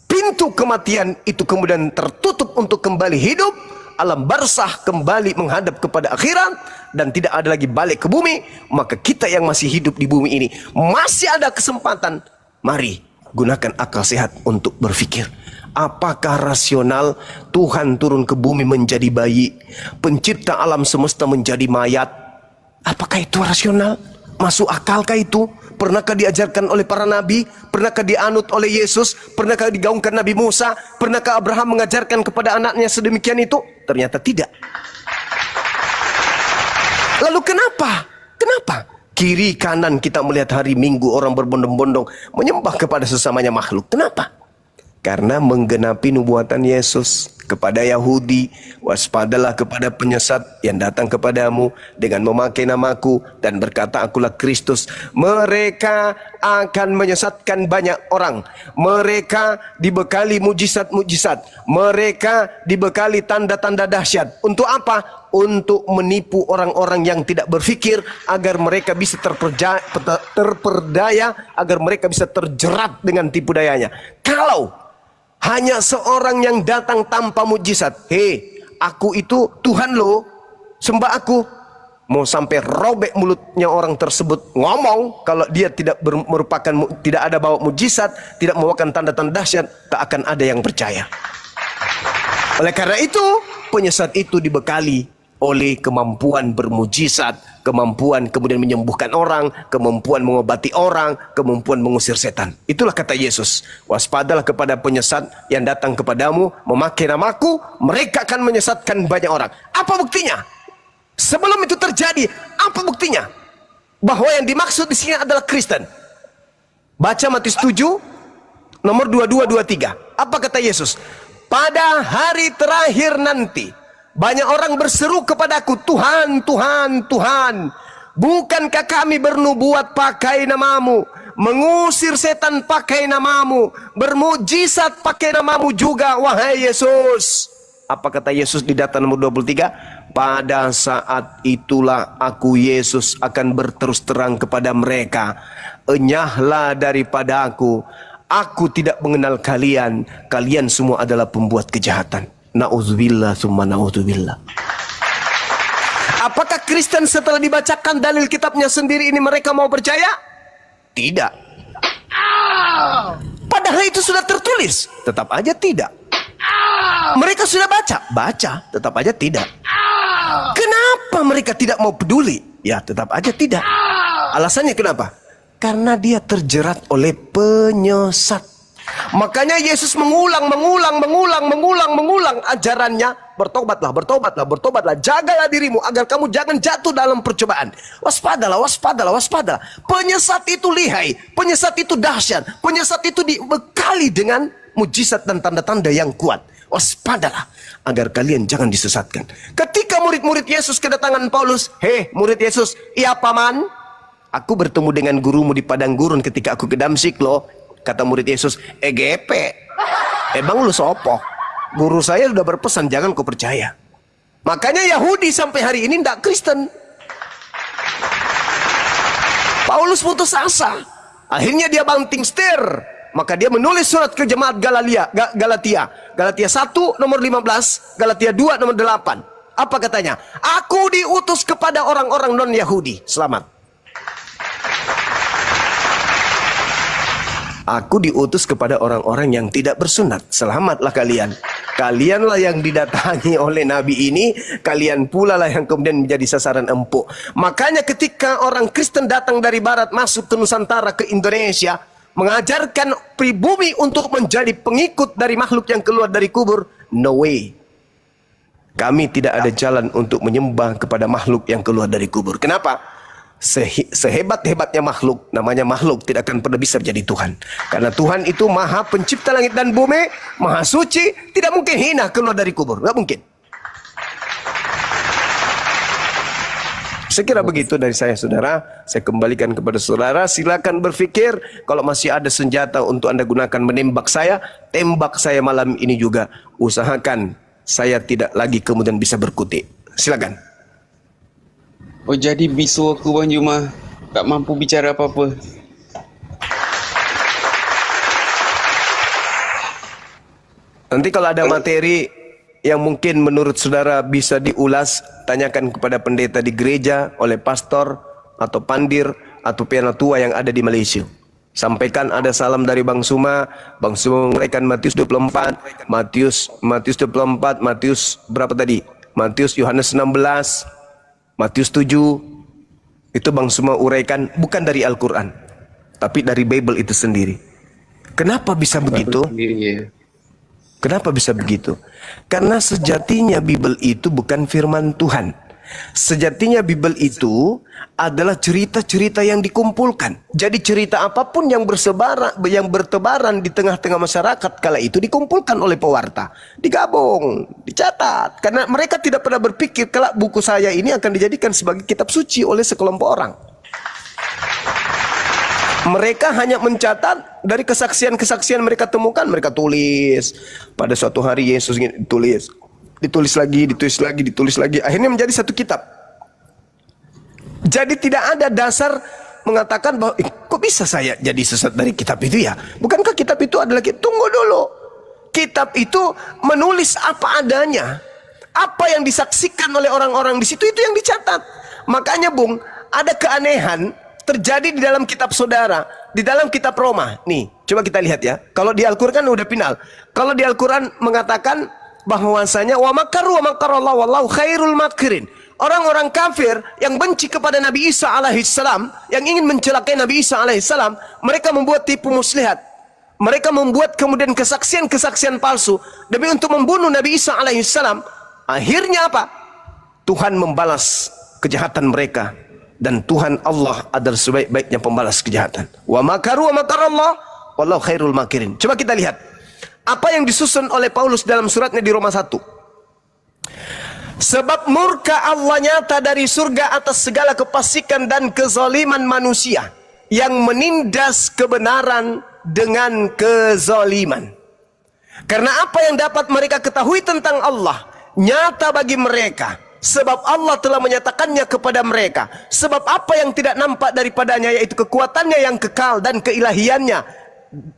pintu kematian itu kemudian tertutup untuk kembali hidup. Alam barzah kembali menghadap kepada akhirat dan tidak ada lagi balik ke bumi. Maka kita yang masih hidup di bumi ini masih ada kesempatan. Mari gunakan akal sehat untuk berpikir. Apakah rasional Tuhan turun ke bumi menjadi bayi, pencipta alam semesta menjadi mayat? Apakah itu rasional? Masuk akalkah itu? Pernahkah diajarkan oleh para nabi? Pernahkah dianut oleh Yesus? Pernahkah digaungkan Nabi Musa? Pernahkah Abraham mengajarkan kepada anaknya sedemikian itu? Ternyata tidak. Lalu kenapa? Kenapa? Kiri kanan kita melihat hari Minggu orang berbondong-bondong menyembah kepada sesamanya makhluk. Kenapa? Karena menggenapi nubuatan Yesus kepada Yahudi, waspadalah kepada penyesat yang datang kepadamu dengan memakai namaku dan berkata akulah Kristus. Mereka akan menyesatkan banyak orang. Mereka dibekali mujizat-mujizat. Mereka dibekali tanda-tanda dahsyat. Untuk apa? Untuk menipu orang-orang yang tidak berpikir agar mereka bisa terperdaya, agar mereka bisa terjerat dengan tipu dayanya. Kalau hanya seorang yang datang tanpa mujizat, hei, aku itu Tuhan lo, sembah aku. Mau sampai robek mulutnya orang tersebut ngomong, kalau dia tidak tidak ada bawa mujizat, tidak membawakan tanda-tanda dahsyat, tak akan ada yang percaya. Oleh karena itu, penyesat itu dibekali oleh kemampuan bermujizat, kemampuan kemudian menyembuhkan orang, kemampuan mengobati orang, kemampuan mengusir setan. Itulah kata Yesus, waspadalah kepada penyesat yang datang kepadamu memakai namaku, mereka akan menyesatkan banyak orang. Apa buktinya? Sebelum itu terjadi, apa buktinya? Bahwa yang dimaksud di sini adalah Kristen. Baca Matius 7 nomor 22-23. Apa kata Yesus? Pada hari terakhir nanti banyak orang berseru kepadaku, Tuhan, Tuhan, Tuhan, bukankah kami bernubuat pakai namamu, mengusir setan pakai namamu, bermujizat pakai namamu juga, wahai Yesus? Apa kata Yesus di data nomor 23? Pada saat itulah aku Yesus akan berterus terang kepada mereka, enyahlah daripada aku tidak mengenal kalian, kalian semua adalah pembuat kejahatan. Na'udzubillah summa na'udzubillah. Apakah Kristen setelah dibacakan dalil kitabnya sendiri ini mereka mau percaya? Tidak. Padahal itu sudah tertulis, tetap aja tidak. Mereka sudah baca, tetap aja tidak. Kenapa mereka tidak mau peduli? Ya, tetap aja tidak. Alasannya kenapa? Karena dia terjerat oleh penyesat. Makanya Yesus mengulang ajarannya. Bertobatlah. Jagalah dirimu agar kamu jangan jatuh dalam percobaan. Waspadalah. Penyesat itu lihai. Penyesat itu dahsyat. Penyesat itu dibekali dengan mujizat dan tanda-tanda yang kuat. Waspadalah agar kalian jangan disesatkan. Ketika murid-murid Yesus kedatangan Paulus, hei murid Yesus, iya paman, aku bertemu dengan gurumu di padang gurun ketika aku ke Damsik loh. Kata murid Yesus, EGP, emang lu sopo? Guru saya sudah berpesan jangan kau percaya. Makanya Yahudi sampai hari ini tidak Kristen. Paulus putus asa, akhirnya dia banting setir. Maka dia menulis surat ke jemaat Galatia 1 nomor 15, Galatia 2 nomor 8. Apa katanya? Aku diutus kepada orang-orang non-Yahudi. Selamat. Aku diutus kepada orang-orang yang tidak bersunat. Selamatlah kalian. Kalianlah yang didatangi oleh Nabi ini. Kalian pula lah yang kemudian menjadi sasaran empuk. Makanya ketika orang Kristen datang dari barat masuk ke Nusantara, ke Indonesia, mengajarkan pribumi untuk menjadi pengikut dari makhluk yang keluar dari kubur, no way. Kami tidak ada jalan untuk menyembah kepada makhluk yang keluar dari kubur. Kenapa? Sehebat-hebatnya makhluk, namanya makhluk, tidak akan pernah bisa menjadi Tuhan. Karena Tuhan itu maha pencipta langit dan bumi, maha suci, tidak mungkin hina keluar dari kubur. Nggak mungkin. Saya kira begitu dari saya, saudara. Saya kembalikan kepada saudara. Silakan berpikir, kalau masih ada senjata untuk Anda gunakan menembak saya, tembak saya malam ini juga. Usahakan saya tidak lagi kemudian bisa berkutik. Silakan. Oh, jadi bisu aku Bang Juma tak mampu bicara apa-apa. Nanti kalau ada materi yang mungkin menurut saudara bisa diulas, tanyakan kepada pendeta di gereja, oleh pastor, atau pandir, atau penatua yang ada di Malaysia. Sampaikan ada salam dari Bang Suma menguraikan Matius 24, Matius 24, Matius berapa tadi? Matius Yohanes 16, Matius 7, itu Bang Suma uraikan bukan dari Al-Quran, tapi dari Bible itu sendiri. Kenapa bisa begitu? Kenapa bisa begitu? Karena sejatinya Bible itu bukan firman Tuhan. Sejatinya Bible itu adalah cerita-cerita yang dikumpulkan. Jadi cerita apapun yang bertebaran di tengah-tengah masyarakat kala itu dikumpulkan oleh pewarta, digabung, dicatat. Karena mereka tidak pernah berpikir kalau buku saya ini akan dijadikan sebagai kitab suci oleh sekelompok orang. Mereka hanya mencatat dari kesaksian-kesaksian mereka temukan, mereka tulis. Pada suatu hari Yesus ditulis lagi, akhirnya menjadi satu kitab. Jadi tidak ada dasar mengatakan bahwa kok bisa saya jadi sesat dari kitab itu ya? Bukankah kitab itu adalah tunggu dulu. Kitab itu menulis apa adanya. Apa yang disaksikan oleh orang-orang di situ itu yang dicatat. Makanya Bung, ada keanehan terjadi di dalam kitab saudara, di dalam kitab Roma. Nih, coba kita lihat ya. Kalau di Al-Quran udah final. Kalau di Al-Quran mengatakan bahwasanya wa makaru wa makarallahu wallahu khairul makirin. Orang-orang kafir yang benci kepada Nabi Isa alaihissalam, yang ingin mencelakai Nabi Isa alaihissalam, mereka membuat tipu muslihat. Mereka membuat kemudian kesaksian-kesaksian palsu demi untuk membunuh Nabi Isa alaihissalam. Akhirnya apa? Tuhan membalas kejahatan mereka, dan Tuhan Allah adalah sebaik-baiknya pembalas kejahatan. Wa makaru wa makarallah wallahu khairul makirin. Coba kita lihat apa yang disusun oleh Paulus dalam suratnya di Roma 1. Sebab murka Allah nyata dari surga atas segala kefasikan dan kezaliman manusia yang menindas kebenaran dengan kezaliman. Karena apa yang dapat mereka ketahui tentang Allah nyata bagi mereka, sebab Allah telah menyatakannya kepada mereka. Sebab apa yang tidak nampak daripadanya, yaitu kekuatannya yang kekal dan keilahiannya,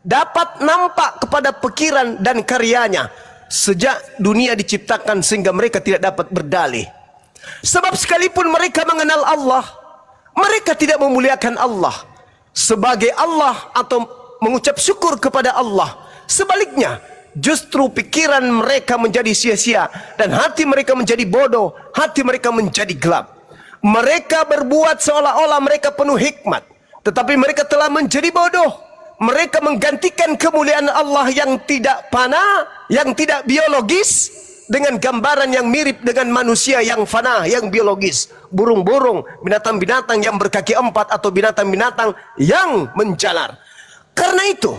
dapat nampak kepada pikiran dan karyanya sejak dunia diciptakan sehingga mereka tidak dapat berdalih. Sebab sekalipun mereka mengenal Allah, mereka tidak memuliakan Allah sebagai Allah atau mengucap syukur kepada Allah. Sebaliknya, justru pikiran mereka menjadi sia-sia dan hati mereka menjadi bodoh, hati mereka menjadi gelap. Mereka berbuat seolah-olah mereka penuh hikmat, tetapi mereka telah menjadi bodoh. Mereka menggantikan kemuliaan Allah yang tidak fana, yang tidak biologis, dengan gambaran yang mirip dengan manusia yang fana, yang biologis. Burung-burung, binatang-binatang yang berkaki empat, atau binatang-binatang yang menjalar. Karena itu,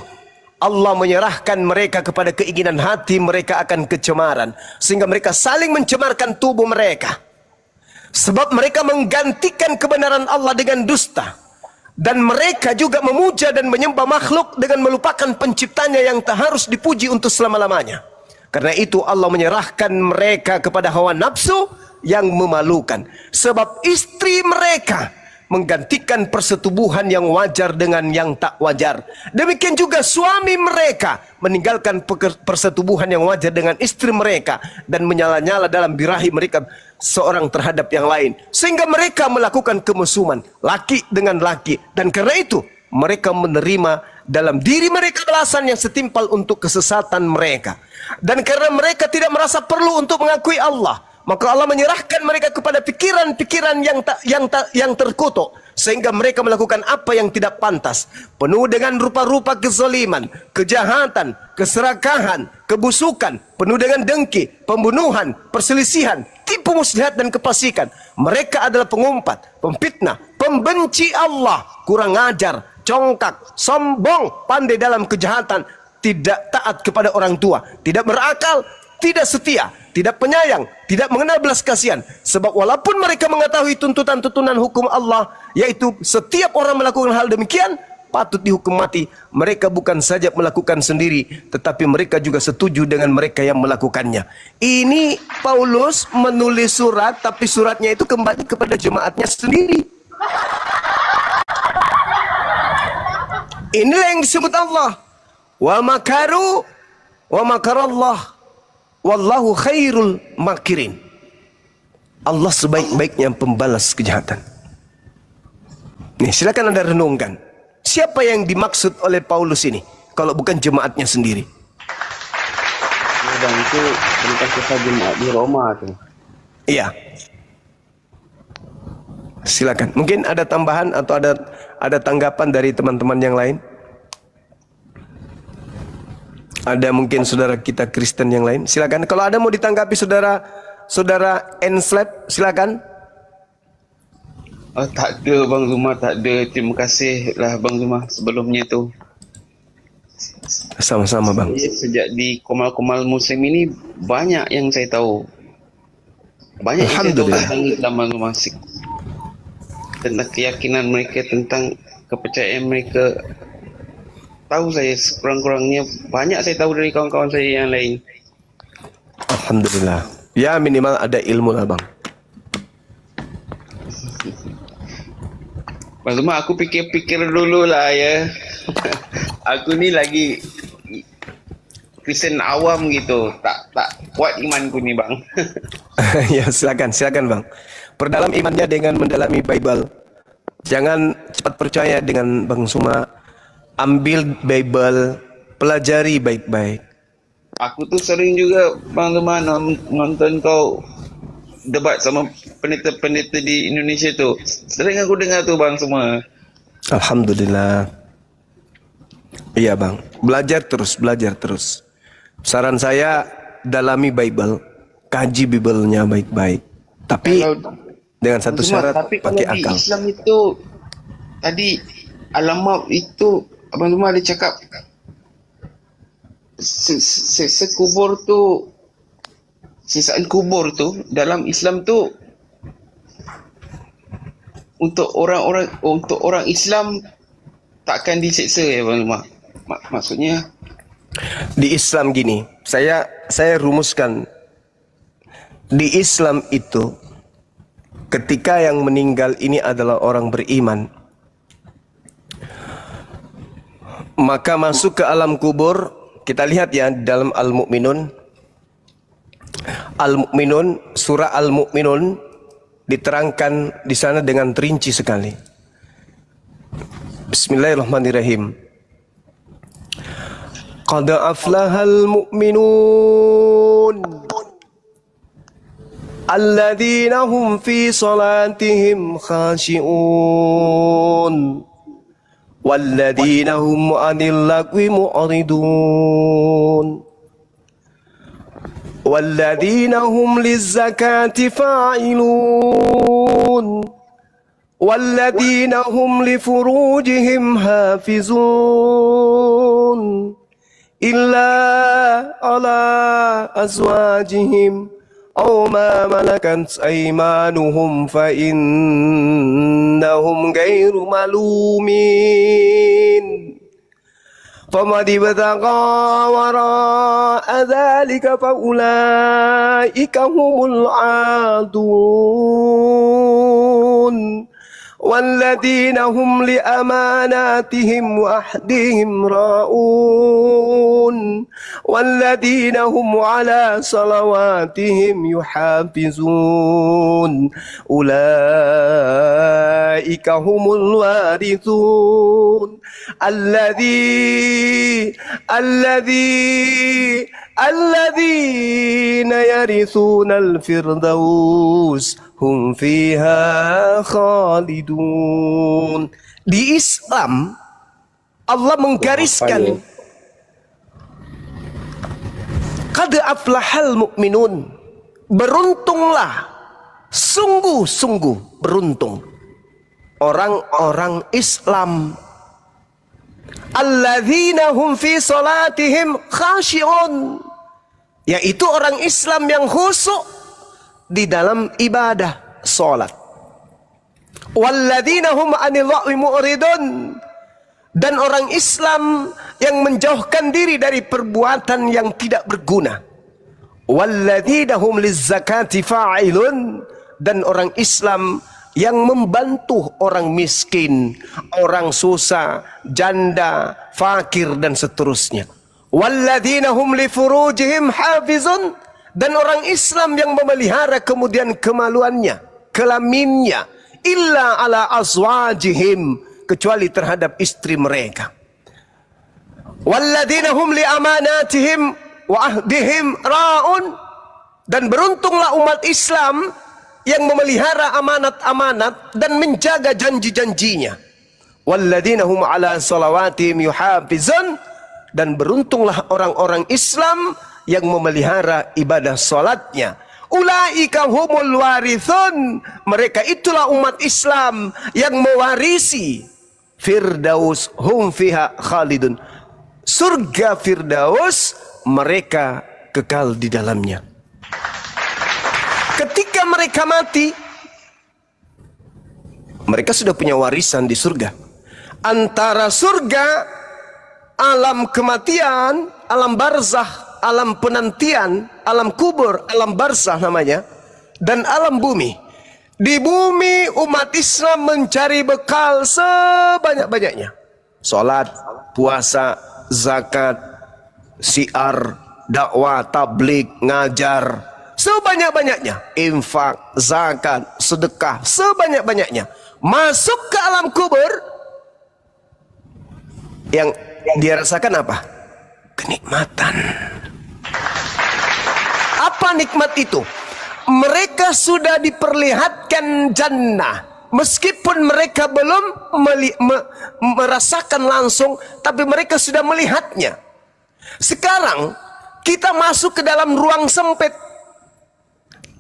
Allah menyerahkan mereka kepada keinginan hati mereka akan kecemaran, sehingga mereka saling mencemarkan tubuh mereka. Sebab mereka menggantikan kebenaran Allah dengan dusta. Dan mereka juga memuja dan menyembah makhluk dengan melupakan penciptanya yang tak harus dipuji untuk selama-lamanya. Karena itu Allah menyerahkan mereka kepada hawa nafsu yang memalukan. Sebab istri mereka menggantikan persetubuhan yang wajar dengan yang tak wajar. Demikian juga suami mereka meninggalkan persetubuhan yang wajar dengan istri mereka dan menyala-nyala dalam birahi mereka seorang terhadap yang lain, sehingga mereka melakukan kemesuman laki dengan laki. Dan karena itu mereka menerima dalam diri mereka balasan yang setimpal untuk kesesatan mereka. Dan karena mereka tidak merasa perlu untuk mengakui Allah, maka Allah menyerahkan mereka kepada pikiran-pikiran yang terkutuk, sehingga mereka melakukan apa yang tidak pantas, penuh dengan rupa-rupa kezaliman, kejahatan, keserakahan, kebusukan, penuh dengan dengki, pembunuhan, perselisihan, tipu muslihat dan kefasikan. Mereka adalah pengumpat, pemfitnah, pembenci Allah, kurang ajar, congkak, sombong, pandai dalam kejahatan, tidak taat kepada orang tua, tidak berakal, tidak setia, tidak penyayang, tidak mengenal belas kasihan. Sebab walaupun mereka mengetahui tuntutan-tuntunan hukum Allah, yaitu setiap orang melakukan hal demikian patut dihukum mati, mereka bukan saja melakukan sendiri, tetapi mereka juga setuju dengan mereka yang melakukannya. Ini Paulus menulis surat, tapi suratnya itu kembali kepada jemaatnya sendiri. Inilah yang disebut Allah. Wa makaru wa makarallah wallahu khairul makirin. Allah sebaik-baiknya pembalas kejahatan. Nih, silakan Anda renungkan. Siapa yang dimaksud oleh Paulus ini kalau bukan jemaatnya sendiri? Dan itu tentang kisah jemaat di Roma tuh. Iya. Silakan. Mungkin ada tambahan atau ada tanggapan dari teman-teman yang lain? Ada mungkin saudara kita Kristen yang lain? Silakan. Kalau ada mau ditanggapi saudara Enslap, silakan. Oh, tak ada Bang Zuma, tak ada. Terima kasih lah Bang Zuma sebelumnya tu. Sama-sama Bang. Sejak di Komal-Komal musim ini banyak yang saya tahu. Banyak yang saya tahu tentang Islam Bang Zuma. Tentang keyakinan mereka, tentang kepercayaan mereka. Tahu saya kurang-kurangnya banyak saya tahu dari kawan-kawan saya yang lain. Alhamdulillah. Ya minimal ada ilmu lah Bang. Bang Zuma, aku pikir-pikir dulu lah ya. Aku ni lagi Kristen awam gitu. Tak kuat imanku ni Bang. Ya silakan Bang. Perdalam imannya dengan mendalami Bible. Jangan cepat percaya dengan Bang Zuma. Ambil Bible, pelajari baik-baik. Aku tuh sering juga Bang Luman nonton kau debat sama pendeta-pendeta di Indonesia tu. Sering aku dengar tu bang semua. Alhamdulillah. Iya bang, belajar terus. Saran saya, dalami Bible, kaji Bible-nya baik-baik. Tapi dengan satu syarat, pakai akal. Di Islam itu tadi alamat itu Abang Lumar ada cakap sekubur tu, sisaan kubur tu dalam Islam tu untuk orang Islam takkan diseksa ya Abang Lumar. Maksudnya di Islam gini, saya rumuskan. Di Islam itu ketika yang meninggal ini adalah orang beriman, maka masuk ke alam kubur. Kita lihat ya dalam Al-Mu'minun, surah Al-Mu'minun diterangkan di sana dengan rinci sekali. Bismillahirrahmanirrahim. Qad aflahal mu'minun alladzina hum fi salatihim khashi'un walladzina hum 'anil lagwi mu'ridun walladzina hum lizzakati fa'ilun walladzina hum li furujihim hafizun illa ala azwajihim aw ma malakat aymanuhum fa innahum ghairu malumin faman ibtagha wara'a dzalika fa ulaika humul 'adun والذين هم لأماناتهم وعهدهم راؤون والذين هم على صلواتهم يحافظون أولئك هم الوارثون الذين يرثون الفردوس hum fiha khalidun. Di Islam Allah menggariskan qad aflahal mu'minun, beruntunglah, sungguh-sungguh beruntung orang-orang Islam, alladzina hum fi salatihim khashi'un, yaitu orang Islam yang khusyuk di dalam ibadah salat. Walladzina hum 'anil lagwi mu'ridun, dan orang Islam yang menjauhkan diri dari perbuatan yang tidak berguna. Walladzina hum lizzakati fa'ilun, dan orang Islam yang membantu orang miskin, orang susah, janda, fakir dan seterusnya. Walladzina hum li furujihim hafizun, dan orang Islam yang memelihara kemudian kemaluannya, kelaminnya, illa ala azwajihim, kecuali terhadap istri mereka. Walladzina hum li amanatihim wa ahdihim ra'un, dan beruntunglah umat Islam yang memelihara amanat-amanat dan menjaga janji-janjinya. Walladzina hum ala salawatihim yuhafizun, dan beruntunglah orang-orang Islam yang memelihara ibadah salatnya. Ulaika humul warithun, mereka itulah umat Islam yang mewarisi Firdaus, hum fiha khalidun, surga Firdaus, mereka kekal di dalamnya. Ketika mereka mati, mereka sudah punya warisan di surga. Antara surga, alam kematian, alam barzakh, alam penantian, alam kubur, alam barzah namanya, dan alam bumi. Di bumi umat Islam mencari bekal sebanyak-banyaknya. Salat, puasa, zakat, syiar, dakwah, tabligh, ngajar, sebanyak-banyaknya. Infak, zakat, sedekah, sebanyak-banyaknya. Masuk ke alam kubur, yang dia rasakan apa? Kenikmatan. Apa nikmat itu? Mereka sudah diperlihatkan jannah. Meskipun mereka belum merasakan langsung, tapi mereka sudah melihatnya. Sekarang kita masuk ke dalam ruang sempit.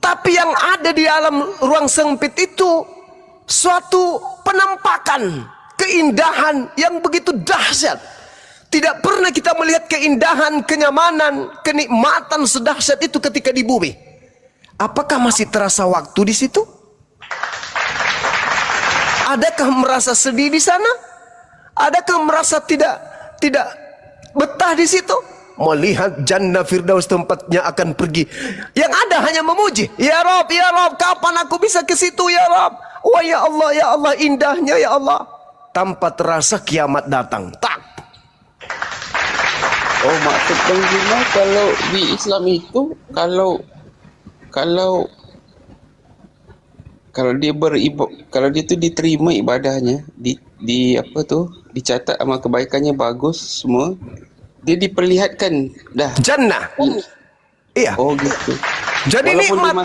Tapi yang ada di dalam ruang sempit itu suatu penampakan keindahan yang begitu dahsyat. Tidak pernah kita melihat keindahan, kenyamanan, kenikmatan sedahsyat itu ketika di bumi. Apakah masih terasa waktu di situ? Adakah merasa sedih di sana? Adakah merasa tidak betah di situ? Melihat jannah firdaus tempatnya akan pergi. Yang ada hanya memuji. Ya Rabb, kapan aku bisa ke situ ya Rabb? Wah ya Allah, indahnya ya Allah. Tanpa terasa kiamat datang. Tak. Oh, maksud Bang Juma kalau di Islam itu kalau dia tu diterima ibadahnya, di apa tu, dicatat amal kebaikannya bagus semua, dia diperlihatkan dah jannah. Iya. Oh gitu. Jadi walaupun nikmat dia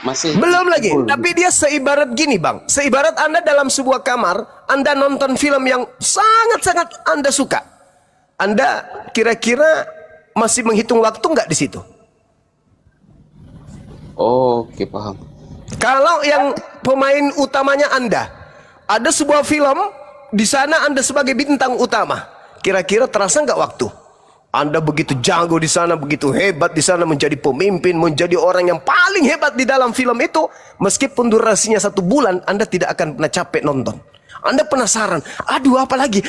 masih belum lagi. Tapi dia seibarat gini bang. Seibarat Anda dalam sebuah kamar, Anda nonton film yang sangat-sangat Anda suka. Anda kira-kira masih menghitung waktu nggak di situ? Oh, oke, paham. Kalau yang pemain utamanya Anda, ada sebuah film di sana Anda sebagai bintang utama. Kira-kira terasa nggak waktu? Anda begitu jago di sana, begitu hebat di sana, menjadi pemimpin, menjadi orang yang paling hebat di dalam film itu. Meskipun durasinya 1 bulan, Anda tidak akan pernah capek nonton. Anda penasaran, aduh apalagi,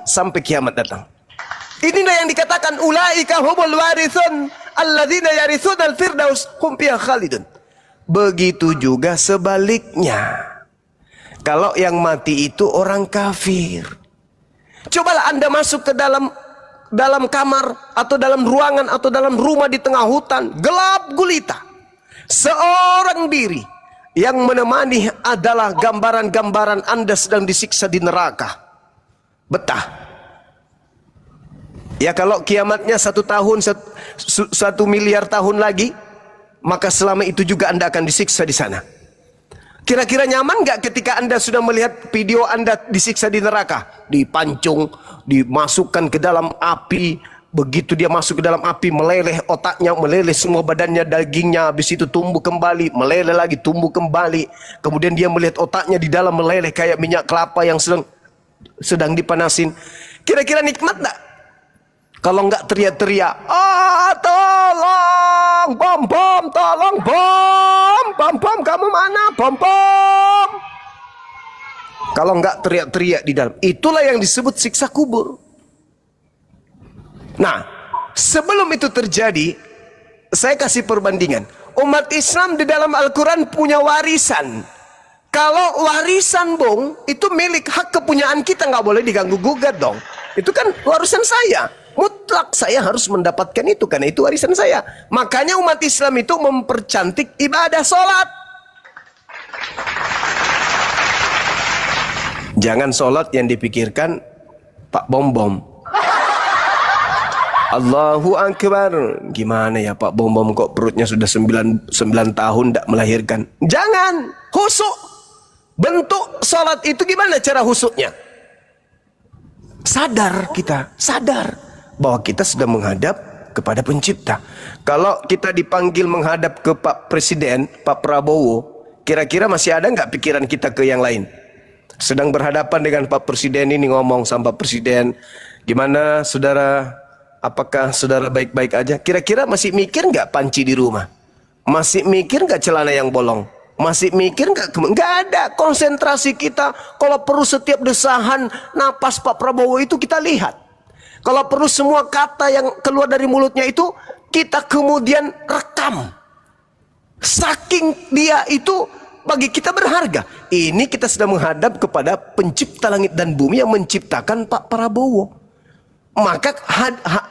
sampai kiamat datang. Inilah yang dikatakan ulaika humul warithun alladzina yarithunal firdaus hum fiha khalidun. Begitu juga sebaliknya. Kalau yang mati itu orang kafir. Cobalah Anda masuk ke dalam kamar atau dalam ruangan atau dalam rumah di tengah hutan, gelap gulita. Seorang diri yang menemani adalah gambaran-gambaran Anda sedang disiksa di neraka. Betah. Ya kalau kiamatnya 1 tahun, 1 miliar tahun lagi, maka selama itu juga Anda akan disiksa di sana. Kira-kira nyaman nggak ketika Anda sudah melihat video Anda disiksa di neraka? Dipancung, dimasukkan ke dalam api. Begitu dia masuk ke dalam api, meleleh otaknya, meleleh semua badannya, dagingnya. Habis itu tumbuh kembali, meleleh lagi, tumbuh kembali. Kemudian dia melihat otaknya di dalam meleleh kayak minyak kelapa yang sedang dipanasin. Kira-kira nikmat nggak? Kalau nggak teriak-teriak, tolong, bom, tolong, bom, kamu mana, bom. Kalau nggak teriak-teriak di dalam, itulah yang disebut siksa kubur. Nah, sebelum itu terjadi, saya kasih perbandingan. Umat Islam di dalam Al-Quran punya warisan. Kalau warisan bung, itu milik hak kepunyaan kita, nggak boleh diganggu gugat dong. Itu kan warisan saya. Mutlak saya harus mendapatkan itu karena itu warisan saya. Makanya umat Islam itu mempercantik ibadah sholat. Jangan sholat yang dipikirkan Pak Bom. Allahu Akbar. Gimana ya Pak Bom kok perutnya sudah 9 tahun tidak melahirkan. Jangan. Husuk. Bentuk sholat itu gimana cara husuknya? Sadar kita. Sadar bahwa kita sedang menghadap kepada pencipta. Kalau kita dipanggil menghadap ke Pak Presiden, Pak Prabowo, kira-kira masih ada nggak pikiran kita ke yang lain? Sedang berhadapan dengan Pak Presiden ini, ngomong sama Pak Presiden, gimana saudara, apakah saudara baik-baik aja? Kira-kira masih mikir nggak panci di rumah? Masih mikir nggak celana yang bolong? Masih mikir nggak? Nggak ada. Konsentrasi kita, kalau perlu setiap desahan napas Pak Prabowo itu kita lihat. Kalau perlu semua kata yang keluar dari mulutnya itu kita kemudian rekam. Saking dia itu bagi kita berharga. Ini kita sedang menghadap kepada pencipta langit dan bumi yang menciptakan Pak Prabowo. Maka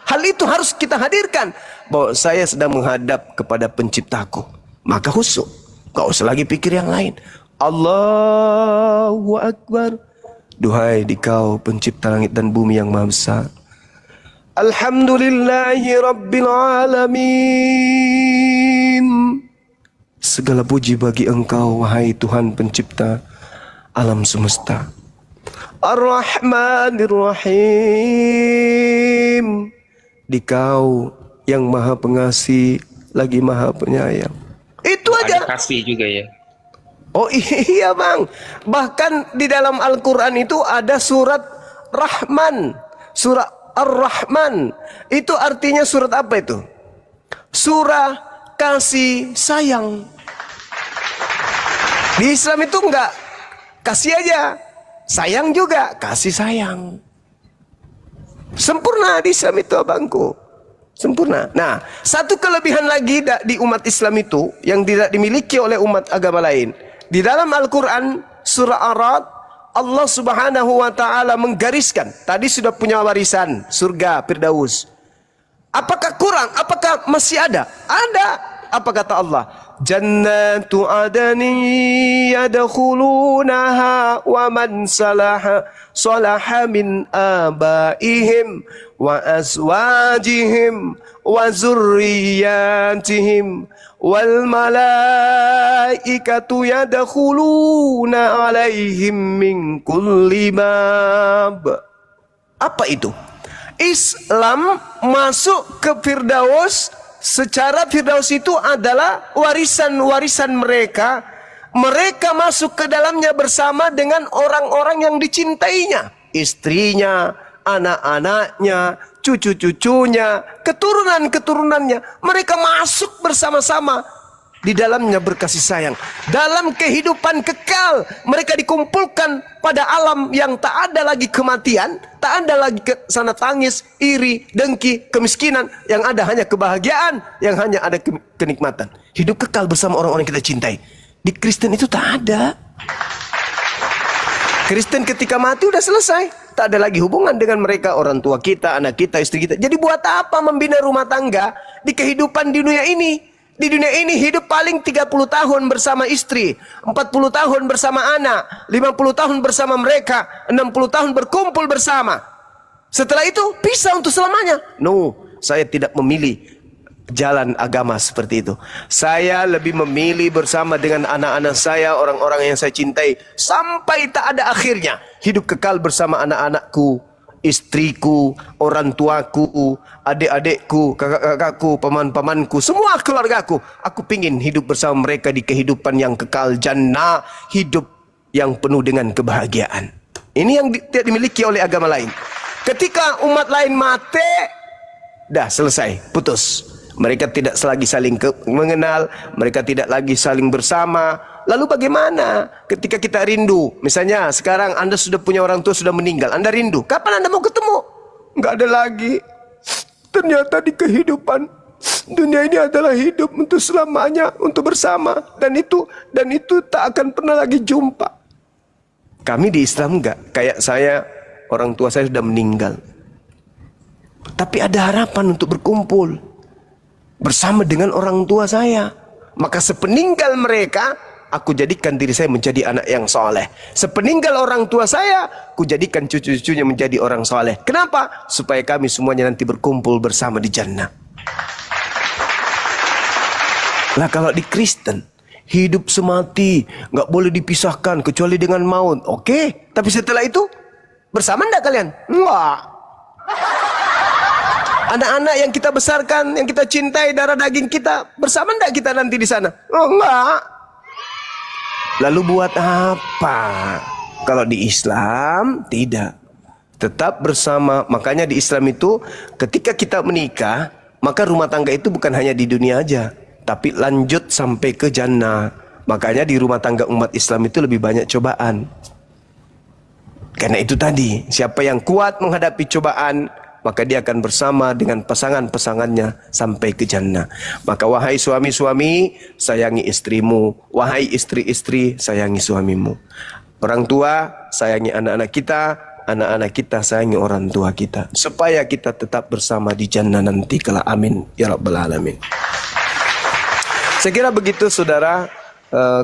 hal itu harus kita hadirkan. Bahwa saya sedang menghadap kepada penciptaku. Maka khusyuk. Gak usah lagi pikir yang lain. Allahu Akbar. Duhai dikau pencipta langit dan bumi yang maha besar. Alhamdulillahi Rabbil Alamin. Segala puji bagi Engkau, wahai Tuhan pencipta alam semesta. Ar-Rahmanir Rahim. Dikau yang maha pengasih lagi maha penyayang. Itu aja. Ada kasih juga ya. Oh iya bang. Bahkan di dalam Al-Quran itu ada surat Rahman. Surah Ar-Rahman. Itu artinya surat apa itu? Surah kasih sayang. Di Islam itu enggak kasih aja, sayang juga, kasih sayang. Sempurna di Islam itu abangku, sempurna. Nah, satu kelebihan lagi di umat Islam itu yang tidak dimiliki oleh umat agama lain. Di dalam Al-Quran surah Ar-Ra'd, Allah Subhanahu wa Ta'ala menggariskan. Tadi sudah punya warisan surga Firdaus. Apakah kurang? Apakah masih ada? Ada. Apa kata Allah? Jannatu adani yadkhulunaha wa man salaha min abaihim wa azwajihim wa zurriyatihim wal malaikatu yadkhuluna alaihim min kulli bab. Apa itu? Islam masuk ke Firdaus. Secara Firdaus itu adalah warisan-warisan mereka. Mereka masuk ke dalamnya bersama dengan orang-orang yang dicintainya. Istrinya, anak-anaknya, cucu-cucunya, keturunan-keturunannya. Mereka masuk bersama-sama. Di dalamnya berkasih sayang. Dalam kehidupan kekal, mereka dikumpulkan pada alam yang tak ada lagi kematian, tak ada lagi sana tangis, iri, dengki, kemiskinan. Yang ada hanya kebahagiaan, yang hanya ada kenikmatan. Hidup kekal bersama orang-orang yang kita cintai. Di Kristen itu tak ada. Kristen ketika mati udah selesai. Tak ada lagi hubungan dengan mereka, orang tua kita, anak kita, istri kita. Jadi buat apa membina rumah tangga di kehidupan di dunia ini? Di dunia ini hidup paling 30 tahun bersama istri, 40 tahun bersama anak, 50 tahun bersama mereka, 60 tahun berkumpul bersama. Setelah itu pisah untuk selamanya. No, saya tidak memilih jalan agama seperti itu. Saya lebih memilih bersama dengan anak-anak saya, orang-orang yang saya cintai, sampai tak ada akhirnya. Hidup kekal bersama anak-anakku, istriku, orang tuaku, adik-adikku, kakak-kakakku, paman-pamanku, semua keluargaku. Aku pingin hidup bersama mereka di kehidupan yang kekal, jannah, hidup yang penuh dengan kebahagiaan. Ini yang tidak dimiliki oleh agama lain. Ketika umat lain mati, dah selesai, putus. Mereka tidak lagi saling mengenal, mereka tidak lagi saling bersama. Lalu bagaimana ketika kita rindu? Misalnya sekarang Anda sudah punya orang tua sudah meninggal, Anda rindu. Kapan Anda mau ketemu? Enggak ada lagi. Ternyata di kehidupan dunia ini adalah hidup untuk selamanya, untuk bersama. Dan itu tak akan pernah lagi jumpa. Kami di Islam enggak. Kayak saya, orang tua saya sudah meninggal. Tapi ada harapan untuk berkumpul bersama dengan orang tua saya. Maka sepeninggal mereka, aku jadikan diri saya menjadi anak yang soleh. Sepeninggal orang tua saya, aku jadikan cucu-cucunya menjadi orang soleh. Kenapa? Supaya kami semuanya nanti berkumpul bersama di jannah. Lah kalau di Kristen, hidup semati, nggak boleh dipisahkan kecuali dengan maut. Oke, tapi setelah itu bersama enggak kalian? Enggak. Anak-anak yang kita besarkan, yang kita cintai, darah daging kita, bersama enggak kita nanti di sana? Oh, enggak. Lalu buat apa? Kalau di Islam tidak. Tetap bersama. Makanya di Islam itu ketika kita menikah, maka rumah tangga itu bukan hanya di dunia aja, tapi lanjut sampai ke jannah. Makanya di rumah tangga umat Islam itu lebih banyak cobaan. Karena itu tadi, siapa yang kuat menghadapi cobaan, maka dia akan bersama dengan pasangan-pasangannya sampai ke jannah. Maka wahai suami-suami, sayangi istrimu. Wahai istri-istri, sayangi suamimu. Orang tua, sayangi anak-anak kita sayangi orang tua kita. Supaya kita tetap bersama di jannah nanti kelak. Amin ya rabbal alamin. Saya kira begitu saudara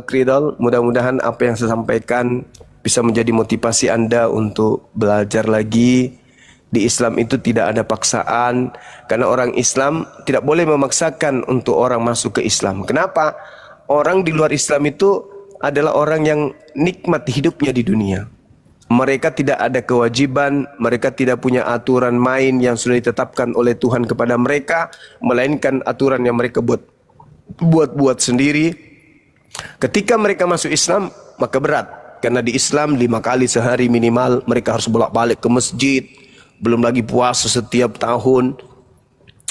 Kridol. Mudah-mudahan apa yang saya sampaikan bisa menjadi motivasi Anda untuk belajar lagi Di Islam itu tidak ada paksaan, karena orang Islam tidak boleh memaksakan untuk orang masuk ke Islam. Kenapa? Orang di luar Islam itu adalah orang yang nikmat hidupnya di dunia. Mereka tidak ada kewajiban, mereka tidak punya aturan main yang sudah ditetapkan oleh Tuhan kepada mereka, melainkan aturan yang mereka buat sendiri. Ketika mereka masuk Islam, maka berat. Karena di Islam 5 kali sehari minimal mereka harus bolak-balik ke masjid. Belum lagi puasa setiap tahun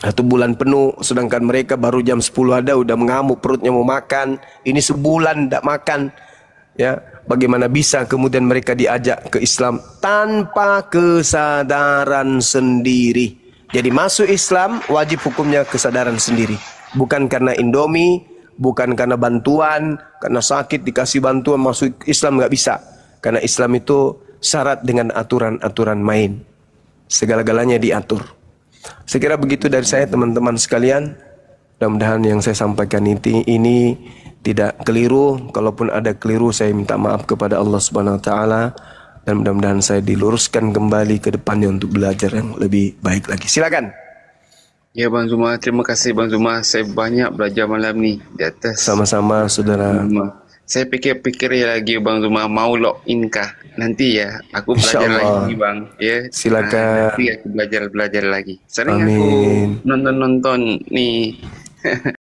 1 bulan penuh, sedangkan mereka baru jam 10 ada udah mengamuk, perutnya mau makan. Ini sebulan tidak makan. Ya, bagaimana bisa kemudian mereka diajak ke Islam tanpa kesadaran sendiri? Jadi masuk Islam wajib hukumnya kesadaran sendiri. Bukan karena Indomie, bukan karena bantuan, karena sakit dikasih bantuan masuk Islam, nggak bisa. Karena Islam itu syarat dengan aturan-aturan main. Segala-galanya diatur. Saya kira begitu dari saya teman-teman sekalian. Mudah-mudahan yang saya sampaikan ini tidak keliru. Kalaupun ada keliru saya minta maaf kepada Allah Subhanahu Wa Taala. Dan mudah-mudahan saya diluruskan kembali ke depannya untuk belajar yang lebih baik lagi. Silakan. Ya Bang Zuma, terima kasih Bang Zuma. Saya banyak belajar malam ni di atas. Sama-sama saudara. Saya fikir-fikir lagi Bang Zuma mau login kah? Nanti ya aku belajar lagi Bang. Ya. Silakan. Nanti aku belajar lagi. Sering Amin. aku nonton nih.